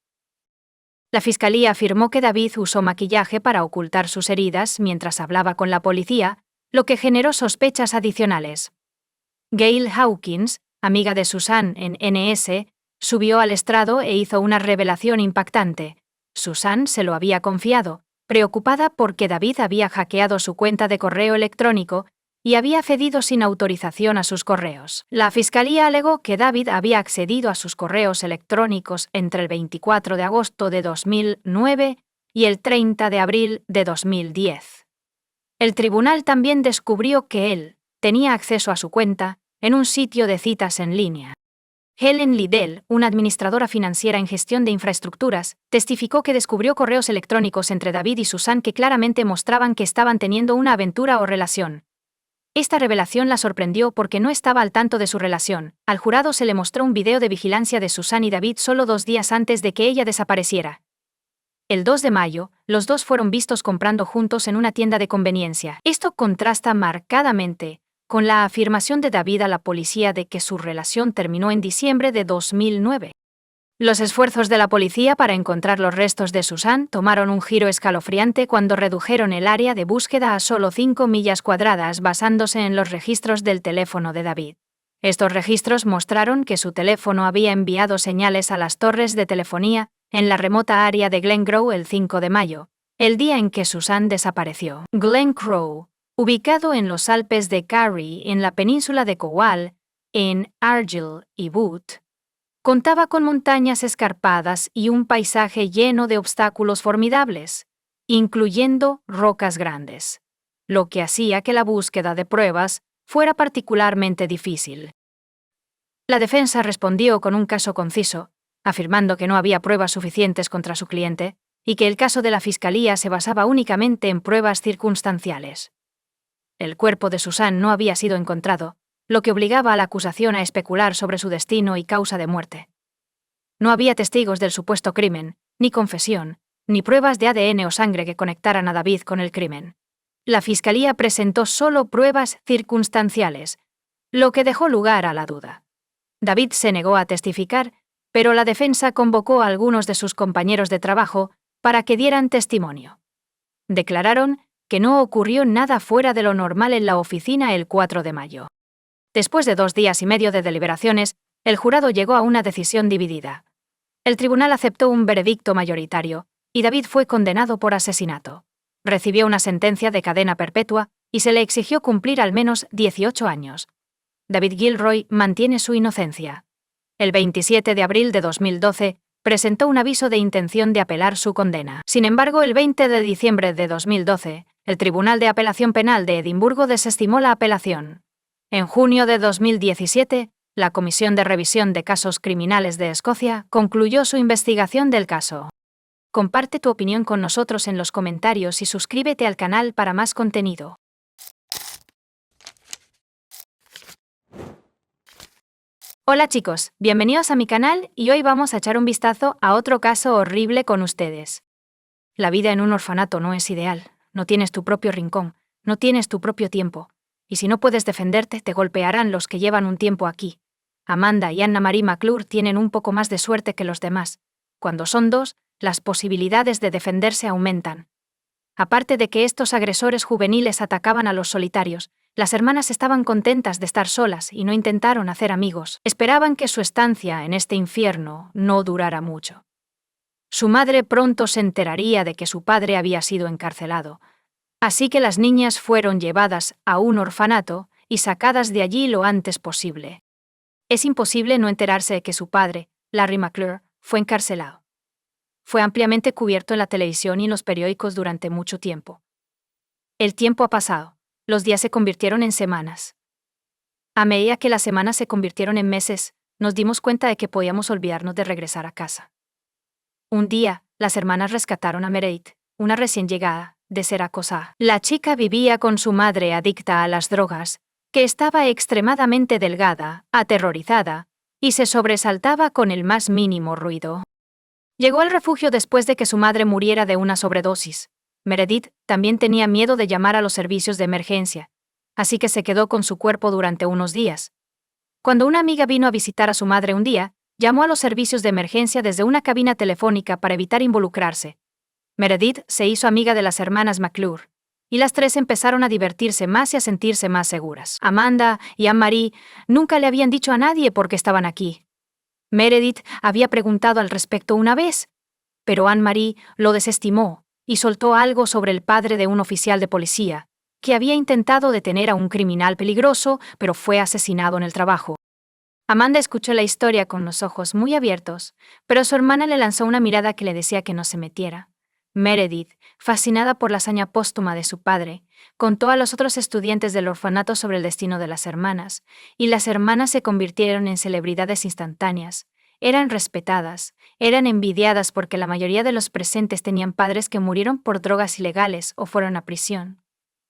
La fiscalía afirmó que David usó maquillaje para ocultar sus heridas mientras hablaba con la policía, lo que generó sospechas adicionales. Gail Hawkins, amiga de Susan en NS, subió al estrado e hizo una revelación impactante. Susan se lo había confiado, preocupada porque David había hackeado su cuenta de correo electrónico y había accedido sin autorización a sus correos. La fiscalía alegó que David había accedido a sus correos electrónicos entre el 24 de agosto de 2009 y el 30 de abril de 2010. El tribunal también descubrió que él tenía acceso a su cuenta en un sitio de citas en línea. Helen Liddell, una administradora financiera en gestión de infraestructuras, testificó que descubrió correos electrónicos entre David y Susan que claramente mostraban que estaban teniendo una aventura o relación. Esta revelación la sorprendió porque no estaba al tanto de su relación. Al jurado se le mostró un video de vigilancia de Susan y David solo 2 días antes de que ella desapareciera. El 2 de mayo, los dos fueron vistos comprando juntos en una tienda de conveniencia. Esto contrasta marcadamente con la afirmación de David a la policía de que su relación terminó en diciembre de 2009. Los esfuerzos de la policía para encontrar los restos de Susan tomaron un giro escalofriante cuando redujeron el área de búsqueda a solo 5 millas cuadradas basándose en los registros del teléfono de David. Estos registros mostraron que su teléfono había enviado señales a las torres de telefonía en la remota área de Glen Crow el 5 de mayo, el día en que Susan desapareció. Glen Crow, ubicado en los Alpes de Carry en la península de Cowal, en Argyll y Bute, contaba con montañas escarpadas y un paisaje lleno de obstáculos formidables, incluyendo rocas grandes, lo que hacía que la búsqueda de pruebas fuera particularmente difícil. La defensa respondió con un caso conciso, afirmando que no había pruebas suficientes contra su cliente y que el caso de la fiscalía se basaba únicamente en pruebas circunstanciales. El cuerpo de Susan no había sido encontrado, lo que obligaba a la acusación a especular sobre su destino y causa de muerte. No había testigos del supuesto crimen, ni confesión, ni pruebas de ADN o sangre que conectaran a David con el crimen. La fiscalía presentó solo pruebas circunstanciales, lo que dejó lugar a la duda. David se negó a testificar, pero la defensa convocó a algunos de sus compañeros de trabajo para que dieran testimonio. Declararon que no ocurrió nada fuera de lo normal en la oficina el 4 de mayo. Después de 2 días y medio de deliberaciones, el jurado llegó a una decisión dividida. El tribunal aceptó un veredicto mayoritario, y David fue condenado por asesinato. Recibió una sentencia de cadena perpetua y se le exigió cumplir al menos 18 años. David Gilroy mantiene su inocencia. El 27 de abril de 2012, presentó un aviso de intención de apelar su condena. Sin embargo, el 20 de diciembre de 2012, el Tribunal de Apelación Penal de Edimburgo desestimó la apelación. En junio de 2017, la Comisión de Revisión de Casos Criminales de Escocia concluyó su investigación del caso. Comparte tu opinión con nosotros en los comentarios y suscríbete al canal para más contenido. Hola chicos, bienvenidos a mi canal y hoy vamos a echar un vistazo a otro caso horrible con ustedes. La vida en un orfanato no es ideal, no tienes tu propio rincón, no tienes tu propio tiempo. Y si no puedes defenderte, te golpearán los que llevan un tiempo aquí. Amanda y Anna-Marie McClure tienen un poco más de suerte que los demás. Cuando son 2, las posibilidades de defenderse aumentan. Aparte de que estos agresores juveniles atacaban a los solitarios, las hermanas estaban contentas de estar solas y no intentaron hacer amigos. Esperaban que su estancia en este infierno no durara mucho. Su madre pronto se enteraría de que su padre había sido encarcelado. Así que las niñas fueron llevadas a un orfanato y sacadas de allí lo antes posible. Es imposible no enterarse de que su padre, Larry McClure, fue encarcelado. Fue ampliamente cubierto en la televisión y en los periódicos durante mucho tiempo. El tiempo ha pasado, los días se convirtieron en semanas. A medida que las semanas se convirtieron en meses, nos dimos cuenta de que podíamos olvidarnos de regresar a casa. Un día, las hermanas rescataron a Meredith, una recién llegada, de ser acosada. La chica vivía con su madre adicta a las drogas, que estaba extremadamente delgada, aterrorizada, y se sobresaltaba con el más mínimo ruido. Llegó al refugio después de que su madre muriera de una sobredosis. Meredith también tenía miedo de llamar a los servicios de emergencia, así que se quedó con su cuerpo durante unos días. Cuando una amiga vino a visitar a su madre un día, llamó a los servicios de emergencia desde una cabina telefónica para evitar involucrarse. Meredith se hizo amiga de las hermanas McClure, y las tres empezaron a divertirse más y a sentirse más seguras. Amanda y Anne-Marie nunca le habían dicho a nadie por qué estaban aquí. Meredith había preguntado al respecto una vez, pero Anne-Marie lo desestimó y soltó algo sobre el padre de un oficial de policía, que había intentado detener a un criminal peligroso, pero fue asesinado en el trabajo. Amanda escuchó la historia con los ojos muy abiertos, pero su hermana le lanzó una mirada que le decía que no se metiera. Meredith, fascinada por la hazaña póstuma de su padre, contó a los otros estudiantes del orfanato sobre el destino de las hermanas, y las hermanas se convirtieron en celebridades instantáneas. Eran respetadas, eran envidiadas porque la mayoría de los presentes tenían padres que murieron por drogas ilegales o fueron a prisión.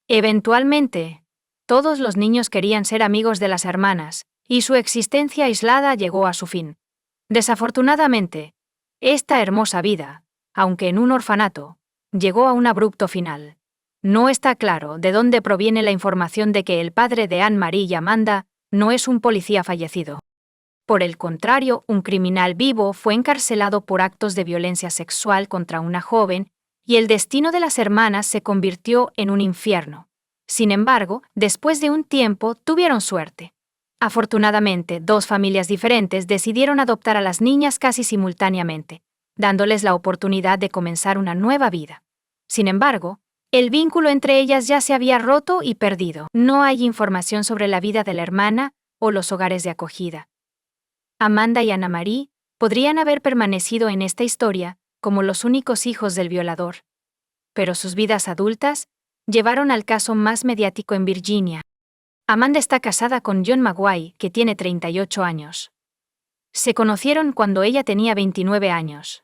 Eventualmente, todos los niños querían ser amigos de las hermanas, y su existencia aislada llegó a su fin. Desafortunadamente, esta hermosa vida, aunque en un orfanato, llegó a un abrupto final. No está claro de dónde proviene la información de que el padre de Anne-Marie y Amanda no es un policía fallecido. Por el contrario, un criminal vivo fue encarcelado por actos de violencia sexual contra una joven, y el destino de las hermanas se convirtió en un infierno. Sin embargo, después de un tiempo, tuvieron suerte. Afortunadamente, dos familias diferentes decidieron adoptar a las niñas casi simultáneamente, dándoles la oportunidad de comenzar una nueva vida. Sin embargo, el vínculo entre ellas ya se había roto y perdido. No hay información sobre la vida de la hermana o los hogares de acogida. Amanda y Anne-Marie podrían haber permanecido en esta historia como los únicos hijos del violador, pero sus vidas adultas llevaron al caso más mediático en Virginia. Amanda está casada con John Maguire, que tiene 38 años. Se conocieron cuando ella tenía 29 años.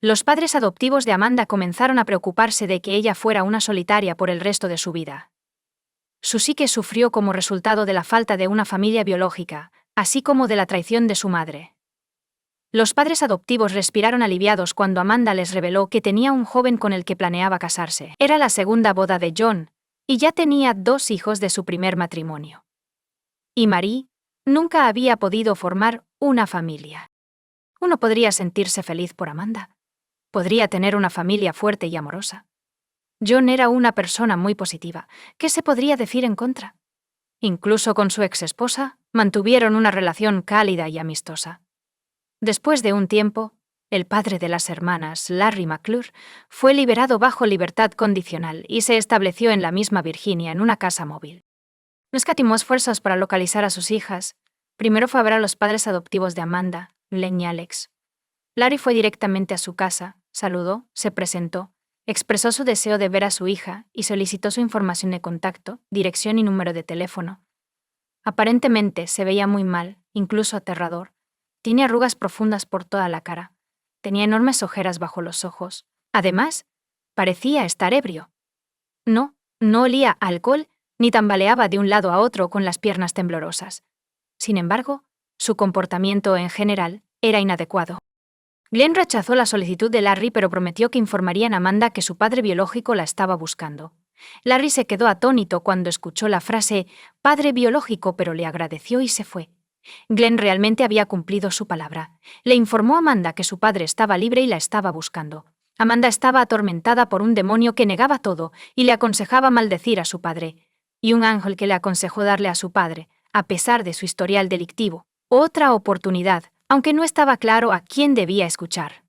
Los padres adoptivos de Amanda comenzaron a preocuparse de que ella fuera una solitaria por el resto de su vida. Su psique sufrió como resultado de la falta de una familia biológica, así como de la traición de su madre. Los padres adoptivos respiraron aliviados cuando Amanda les reveló que tenía un joven con el que planeaba casarse. Era la segunda boda de John, y ya tenía 2 hijos de su primer matrimonio. Y Marie nunca había podido formar una familia. Uno podría sentirse feliz por Amanda. Podría tener una familia fuerte y amorosa. John era una persona muy positiva. ¿Qué se podría decir en contra? Incluso con su exesposa, mantuvieron una relación cálida y amistosa. Después de un tiempo, el padre de las hermanas, Larry McClure, fue liberado bajo libertad condicional y se estableció en la misma Virginia en una casa móvil. No escatimó esfuerzos para localizar a sus hijas. Primero fue a ver a los padres adoptivos de Amanda, Len y Alex. Larry fue directamente a su casa, saludó, se presentó, expresó su deseo de ver a su hija y solicitó su información de contacto, dirección y número de teléfono. Aparentemente se veía muy mal, incluso aterrador. Tenía arrugas profundas por toda la cara. Tenía enormes ojeras bajo los ojos. Además, parecía estar ebrio. No olía a alcohol ni tambaleaba de un lado a otro con las piernas temblorosas. Sin embargo, su comportamiento en general era inadecuado. Glenn rechazó la solicitud de Larry, pero prometió que informarían a Amanda que su padre biológico la estaba buscando. Larry se quedó atónito cuando escuchó la frase «padre biológico», pero le agradeció y se fue. Glenn realmente había cumplido su palabra. Le informó a Amanda que su padre estaba libre y la estaba buscando. Amanda estaba atormentada por un demonio que negaba todo y le aconsejaba maldecir a su padre, y un ángel que le aconsejó darle a su padre, a pesar de su historial delictivo, otra oportunidad, aunque no estaba claro a quién debía escuchar.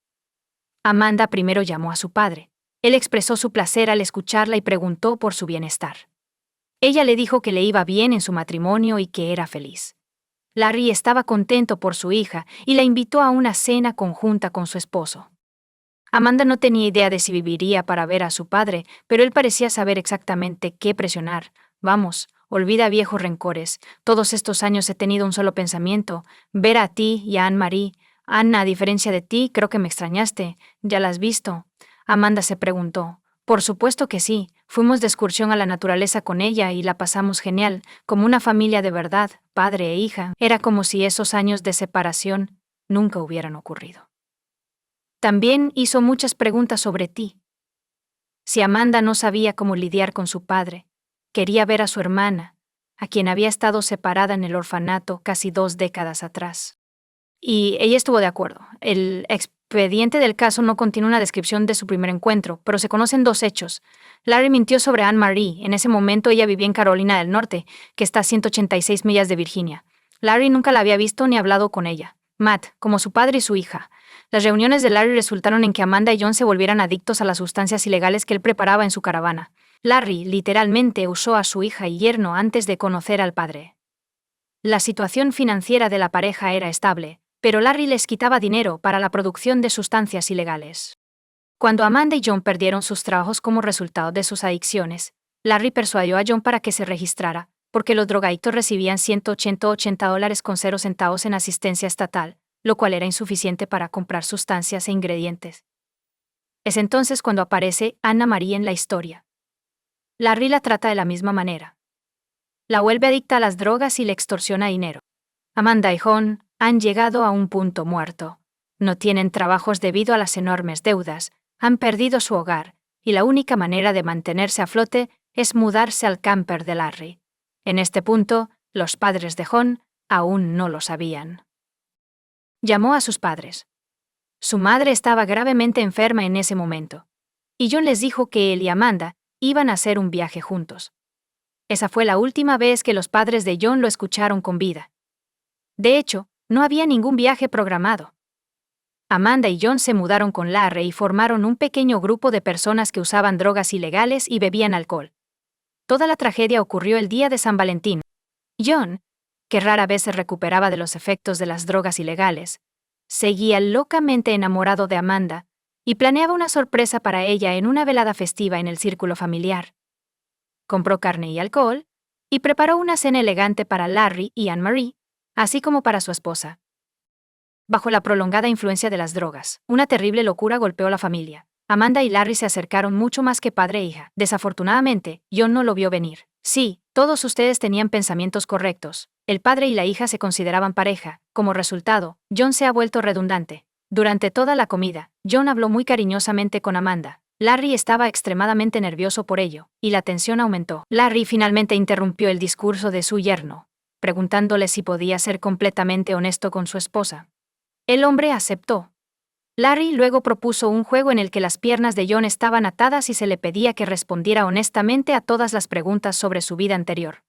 Amanda primero llamó a su padre. Él expresó su placer al escucharla y preguntó por su bienestar. Ella le dijo que le iba bien en su matrimonio y que era feliz. Larry estaba contento por su hija y la invitó a una cena conjunta con su esposo. Amanda no tenía idea de si viviría para ver a su padre, pero él parecía saber exactamente qué presionar, olvida viejos rencores. Todos estos años he tenido un solo pensamiento, ver a ti y a Anne-Marie. Anna, a diferencia de ti, creo que me extrañaste. ¿Ya la has visto? Amanda se preguntó. Por supuesto que sí. Fuimos de excursión a la naturaleza con ella y la pasamos genial, como una familia de verdad, padre e hija. Era como si esos años de separación nunca hubieran ocurrido. También hizo muchas preguntas sobre ti. Si Amanda no sabía cómo lidiar con su padre, quería ver a su hermana, a quien había estado separada en el orfanato casi 2 décadas atrás. Y ella estuvo de acuerdo. El expediente del caso no contiene una descripción de su primer encuentro, pero se conocen 2 hechos. Larry mintió sobre Anne-Marie. En ese momento ella vivía en Carolina del Norte, que está a 186 millas de Virginia. Larry nunca la había visto ni hablado con ella. Matt, como su padre y su hija. Las reuniones de Larry resultaron en que Amanda y John se volvieran adictos a las sustancias ilegales que él preparaba en su caravana. Larry, literalmente, usó a su hija y yerno antes de conocer al padre. La situación financiera de la pareja era estable, pero Larry les quitaba dinero para la producción de sustancias ilegales. Cuando Amanda y John perdieron sus trabajos como resultado de sus adicciones, Larry persuadió a John para que se registrara, porque los drogadictos recibían $180 en asistencia estatal, lo cual era insuficiente para comprar sustancias e ingredientes. Es entonces cuando aparece Anne-Marie en la historia. Larry la trata de la misma manera. La vuelve adicta a las drogas y le extorsiona dinero. Amanda y John han llegado a un punto muerto. No tienen trabajos debido a las enormes deudas, han perdido su hogar, y la única manera de mantenerse a flote es mudarse al camper de Larry. En este punto, los padres de John aún no lo sabían. Llamó a sus padres. Su madre estaba gravemente enferma en ese momento, y John les dijo que él y Amanda iban a hacer un viaje juntos. Esa fue la última vez que los padres de John lo escucharon con vida. De hecho, no había ningún viaje programado. Amanda y John se mudaron con Larry y formaron un pequeño grupo de personas que usaban drogas ilegales y bebían alcohol. Toda la tragedia ocurrió el día de San Valentín. John, que rara vez se recuperaba de los efectos de las drogas ilegales, seguía locamente enamorado de Amanda y planeaba una sorpresa para ella en una velada festiva en el círculo familiar. Compró carne y alcohol y preparó una cena elegante para Larry y Anne-Marie, así como para su esposa. Bajo la prolongada influencia de las drogas, una terrible locura golpeó la familia. Amanda y Larry se acercaron mucho más que padre e hija. Desafortunadamente, John no lo vio venir. Sí, todos ustedes tenían pensamientos correctos. El padre y la hija se consideraban pareja. Como resultado, John se ha vuelto redundante. Durante toda la comida, John habló muy cariñosamente con Amanda. Larry estaba extremadamente nervioso por ello, y la tensión aumentó. Larry finalmente interrumpió el discurso de su yerno, preguntándole si podía ser completamente honesto con su esposa. El hombre aceptó. Larry luego propuso un juego en el que las piernas de John estaban atadas y se le pedía que respondiera honestamente a todas las preguntas sobre su vida anterior.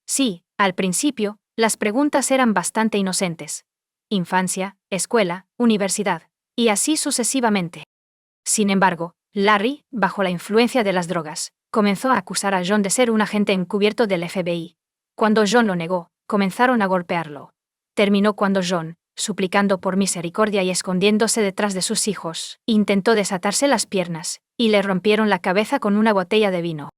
Sí, al principio, las preguntas eran bastante inocentes. Infancia, escuela, universidad, y así sucesivamente. Sin embargo, Larry, bajo la influencia de las drogas, comenzó a acusar a John de ser un agente encubierto del FBI. Cuando John lo negó, comenzaron a golpearlo. Terminó cuando John, suplicando por misericordia y escondiéndose detrás de sus hijos, intentó desatarse las piernas, y le rompieron la cabeza con una botella de vino.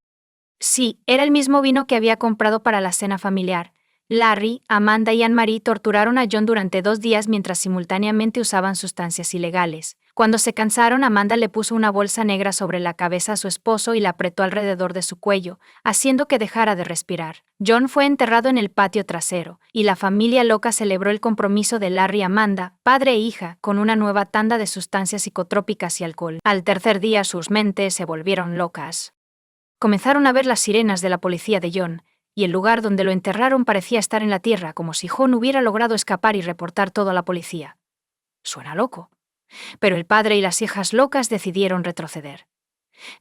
Sí, era el mismo vino que había comprado para la cena familiar. Larry, Amanda y Anne-Marie torturaron a John durante 2 días mientras simultáneamente usaban sustancias ilegales. Cuando se cansaron, Amanda le puso una bolsa negra sobre la cabeza a su esposo y la apretó alrededor de su cuello, haciendo que dejara de respirar. John fue enterrado en el patio trasero, y la familia loca celebró el compromiso de Larry y Amanda, padre e hija, con una nueva tanda de sustancias psicotrópicas y alcohol. Al tercer día sus mentes se volvieron locas. Comenzaron a ver las sirenas de la policía de John, y el lugar donde lo enterraron parecía estar en la tierra, como si John hubiera logrado escapar y reportar todo a la policía. Suena loco. Pero el padre y las hijas locas decidieron retroceder.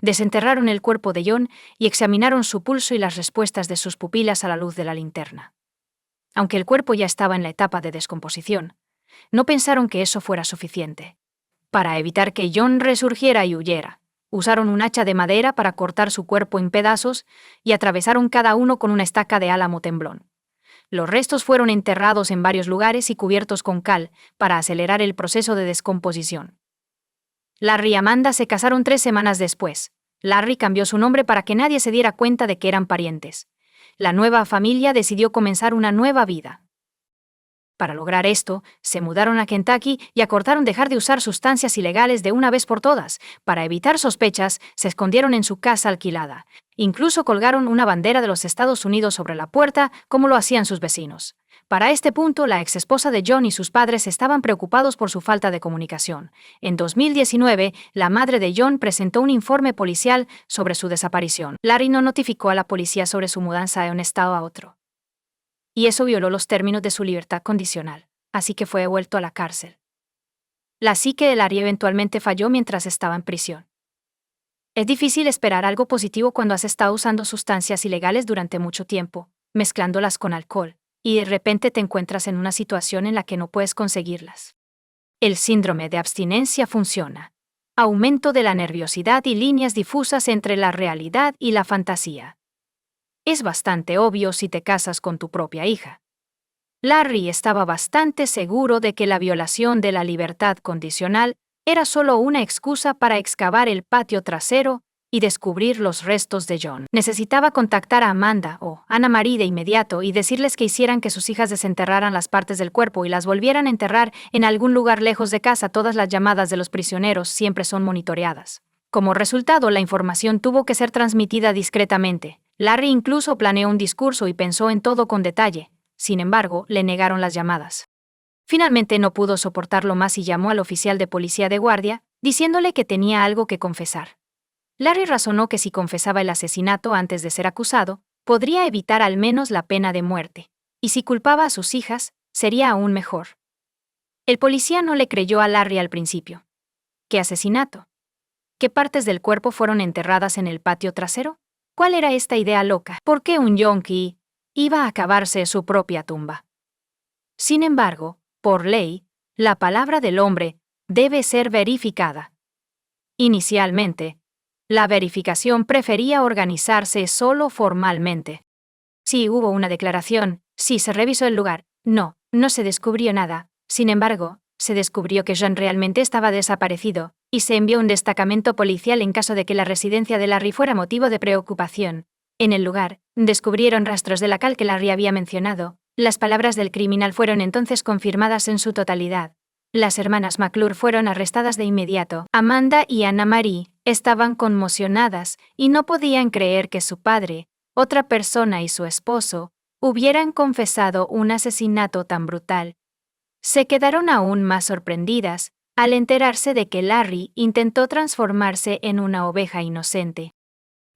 Desenterraron el cuerpo de John y examinaron su pulso y las respuestas de sus pupilas a la luz de la linterna. Aunque el cuerpo ya estaba en la etapa de descomposición, no pensaron que eso fuera suficiente. Para evitar que John resurgiera y huyera, usaron un hacha de madera para cortar su cuerpo en pedazos y atravesaron cada uno con una estaca de álamo temblón. Los restos fueron enterrados en varios lugares y cubiertos con cal para acelerar el proceso de descomposición. Larry y Amanda se casaron 3 semanas después. Larry cambió su nombre para que nadie se diera cuenta de que eran parientes. la nueva familia decidió comenzar una nueva vida. Para lograr esto, se mudaron a Kentucky y acordaron dejar de usar sustancias ilegales de una vez por todas. Para evitar sospechas, se escondieron en su casa alquilada. Incluso colgaron una bandera de los Estados Unidos sobre la puerta, como lo hacían sus vecinos. Para este punto, la exesposa de John y sus padres estaban preocupados por su falta de comunicación. En 2019, la madre de John presentó un informe policial sobre su desaparición. Larry no notificó a la policía sobre su mudanza de un estado a otro. Y eso violó los términos de su libertad condicional, así que fue devuelto a la cárcel. La psique de Larry eventualmente falló mientras estaba en prisión. Es difícil esperar algo positivo cuando has estado usando sustancias ilegales durante mucho tiempo, mezclándolas con alcohol, y de repente te encuentras en una situación en la que no puedes conseguirlas. El síndrome de abstinencia funciona. Aumento de la nerviosidad y líneas difusas entre la realidad y la fantasía. Es bastante obvio si te casas con tu propia hija. Larry estaba bastante seguro de que la violación de la libertad condicional era solo una excusa para excavar el patio trasero y descubrir los restos de John. Necesitaba contactar a Amanda o Anna Marie de inmediato y decirles que hicieran que sus hijas desenterraran las partes del cuerpo y las volvieran a enterrar en algún lugar lejos de casa. Todas las llamadas de los prisioneros siempre son monitoreadas. Como resultado, la información tuvo que ser transmitida discretamente. Larry incluso planeó un discurso y pensó en todo con detalle. Sin embargo, le negaron las llamadas. Finalmente no pudo soportarlo más y llamó al oficial de policía de guardia, diciéndole que tenía algo que confesar. Larry razonó que si confesaba el asesinato antes de ser acusado, podría evitar al menos la pena de muerte. Y si culpaba a sus hijas, sería aún mejor. El policía no le creyó a Larry al principio. ¿Qué asesinato? ¿Qué partes del cuerpo fueron enterradas en el patio trasero? ¿Cuál era esta idea loca? ¿Por qué un yonki iba a cavarse su propia tumba? Sin embargo, por ley, la palabra del hombre debe ser verificada. Inicialmente, la verificación prefería organizarse solo formalmente. Sí hubo una declaración, sí se revisó el lugar, no se descubrió nada. Sin embargo, se descubrió que John realmente estaba desaparecido, y se envió un destacamento policial en caso de que la residencia de Larry fuera motivo de preocupación. En el lugar, descubrieron rastros de la cal que Larry había mencionado. Las palabras del criminal fueron entonces confirmadas en su totalidad. Las hermanas McClure fueron arrestadas de inmediato. Amanda y Anna Marie estaban conmocionadas y no podían creer que su padre, otra persona y su esposo hubieran confesado un asesinato tan brutal. Se quedaron aún más sorprendidas al enterarse de que Larry intentó transformarse en una oveja inocente.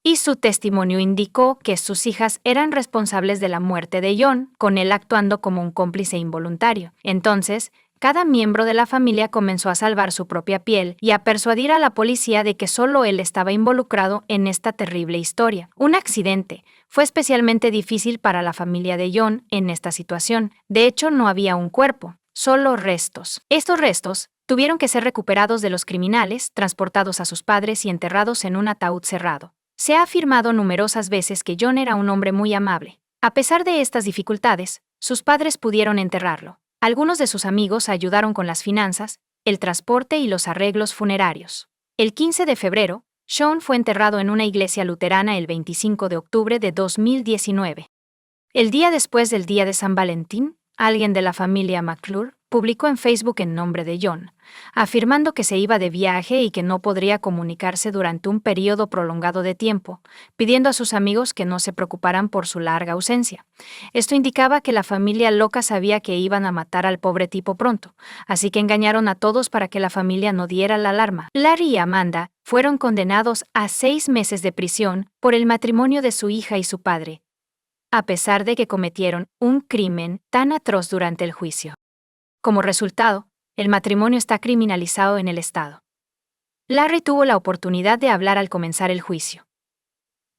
Y su testimonio indicó que sus hijas eran responsables de la muerte de John, con él actuando como un cómplice involuntario. Entonces, cada miembro de la familia comenzó a salvar su propia piel y a persuadir a la policía de que solo él estaba involucrado en esta terrible historia. Un accidente. Fue especialmente difícil para la familia de John en esta situación. De hecho, no había un cuerpo, solo restos. Estos restos tuvieron que ser recuperados de los criminales, transportados a sus padres y enterrados en un ataúd cerrado. Se ha afirmado numerosas veces que John era un hombre muy amable. A pesar de estas dificultades, sus padres pudieron enterrarlo. Algunos de sus amigos ayudaron con las finanzas, el transporte y los arreglos funerarios. El 15 de febrero, Sean fue enterrado en una iglesia luterana el 25 de octubre de 2019. El día después del día de San Valentín, alguien de la familia McClure publicó en Facebook en nombre de John, afirmando que se iba de viaje y que no podría comunicarse durante un periodo prolongado de tiempo, pidiendo a sus amigos que no se preocuparan por su larga ausencia. Esto indicaba que la familia loca sabía que iban a matar al pobre tipo pronto, así que engañaron a todos para que la familia no diera la alarma. Larry y Amanda fueron condenados a 6 meses de prisión por el matrimonio de su hija y su padre, a pesar de que cometieron un crimen tan atroz durante el juicio. Como resultado, el matrimonio está criminalizado en el estado. Larry tuvo la oportunidad de hablar al comenzar el juicio.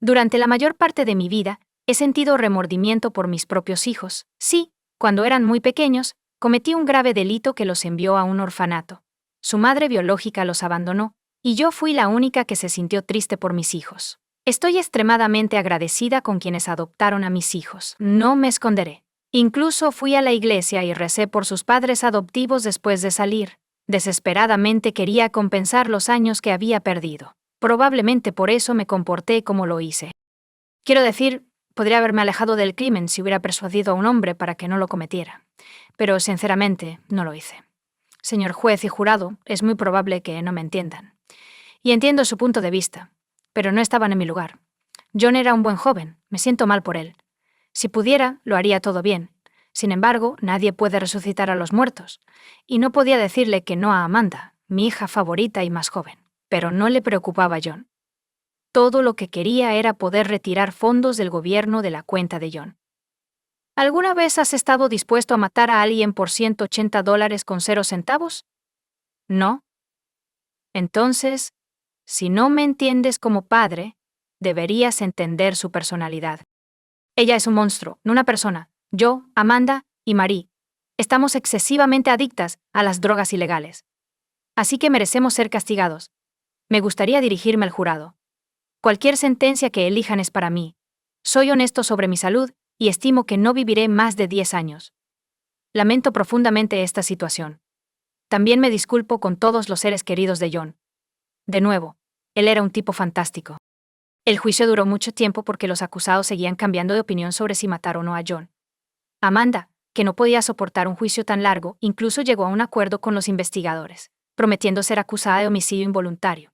Durante la mayor parte de mi vida, he sentido remordimiento por mis propios hijos. Sí, cuando eran muy pequeños, cometí un grave delito que los envió a un orfanato. Su madre biológica los abandonó, y yo fui la única que se sintió triste por mis hijos. Estoy extremadamente agradecida con quienes adoptaron a mis hijos. No me esconderé. Incluso fui a la iglesia y recé por sus padres adoptivos después de salir. Desesperadamente quería compensar los años que había perdido. Probablemente por eso me comporté como lo hice. Quiero decir, Podría haberme alejado del crimen si hubiera persuadido a un hombre para que no lo cometiera, pero sinceramente no lo hice. Señor juez y jurado, es muy probable que no me entiendan. Y entiendo su punto de vista, pero no estaban en mi lugar. John era un buen joven, me siento mal por él. Si pudiera, lo haría todo bien. Sin embargo, nadie puede resucitar a los muertos, y no podía decirle que no a Amanda, mi hija favorita y más joven. Pero no le preocupaba a John. Todo lo que quería era poder retirar fondos del gobierno de la cuenta de John. ¿Alguna vez has estado dispuesto a matar a alguien por $180 con 0 centavos? ¿No? Entonces, si no me entiendes como padre, deberías entender su personalidad. Ella es un monstruo, no una persona. Yo, Amanda y Marie estamos excesivamente adictas a las drogas ilegales. Así que merecemos ser castigados. Me gustaría dirigirme al jurado. Cualquier sentencia que elijan es para mí. Soy honesto sobre mi salud y estimo que no viviré más de 10 años. Lamento profundamente esta situación. También me disculpo con todos los seres queridos de John. De nuevo, él era un tipo fantástico. El juicio duró mucho tiempo porque los acusados seguían cambiando de opinión sobre si matar o no a John. Amanda, que no podía soportar un juicio tan largo, incluso llegó a un acuerdo con los investigadores, prometiendo ser acusada de homicidio involuntario.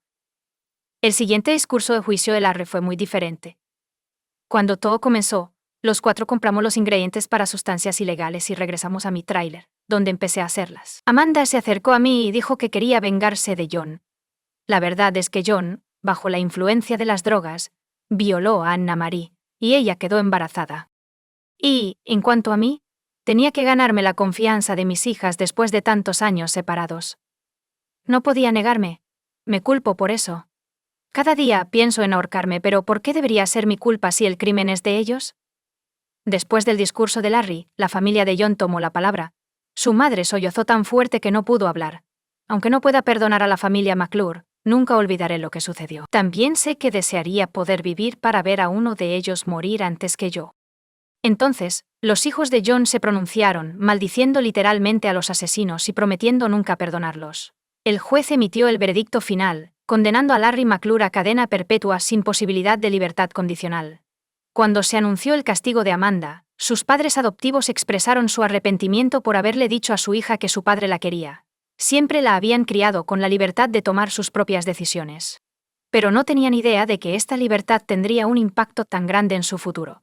El siguiente discurso de juicio de Larry fue muy diferente. Cuando todo comenzó, los 4 compramos los ingredientes para sustancias ilegales y regresamos a mi tráiler, donde empecé a hacerlas. Amanda se acercó a mí y dijo que quería vengarse de John. La verdad es que John, bajo la influencia de las drogas, violó a Anna Marie, y ella quedó embarazada. Y, en cuanto a mí, tenía que ganarme la confianza de mis hijas después de tantos años separados. No podía negarme. Me culpo por eso. Cada día pienso en ahorcarme, pero ¿por qué debería ser mi culpa si el crimen es de ellos? Después del discurso de Larry, la familia de John tomó la palabra. Su madre sollozó tan fuerte que no pudo hablar. Aunque no pueda perdonar a la familia McClure, nunca olvidaré lo que sucedió. También sé que desearía poder vivir para ver a uno de ellos morir antes que yo. Entonces, los hijos de John se pronunciaron, maldiciendo literalmente a los asesinos y prometiendo nunca perdonarlos. El juez emitió el veredicto final, condenando a Larry McClure a cadena perpetua sin posibilidad de libertad condicional. Cuando se anunció el castigo de Amanda, sus padres adoptivos expresaron su arrepentimiento por haberle dicho a su hija que su padre la quería. Siempre la habían criado con la libertad de tomar sus propias decisiones. Pero no tenían idea de que esta libertad tendría un impacto tan grande en su futuro.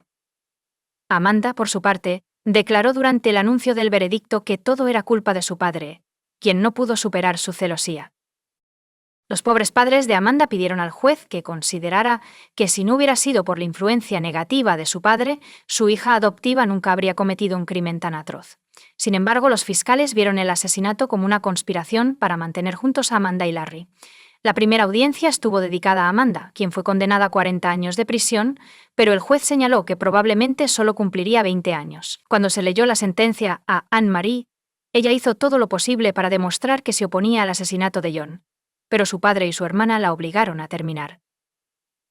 Amanda, por su parte, declaró durante el anuncio del veredicto que todo era culpa de su padre, quien no pudo superar su celosía. Los pobres padres de Amanda pidieron al juez que considerara que si no hubiera sido por la influencia negativa de su padre, su hija adoptiva nunca habría cometido un crimen tan atroz. Sin embargo, los fiscales vieron el asesinato como una conspiración para mantener juntos a Amanda y Larry. La primera audiencia estuvo dedicada a Amanda, quien fue condenada a 40 años de prisión, pero el juez señaló que probablemente solo cumpliría 20 años. Cuando se leyó la sentencia a Anne Marie, ella hizo todo lo posible para demostrar que se oponía al asesinato de John, pero su padre y su hermana la obligaron a terminar.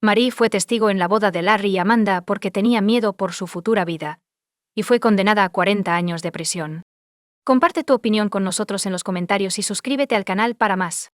Marie fue testigo en la boda de Larry y Amanda porque tenía miedo por su futura vida, y fue condenada a 40 años de prisión. Comparte tu opinión con nosotros en los comentarios y suscríbete al canal para más.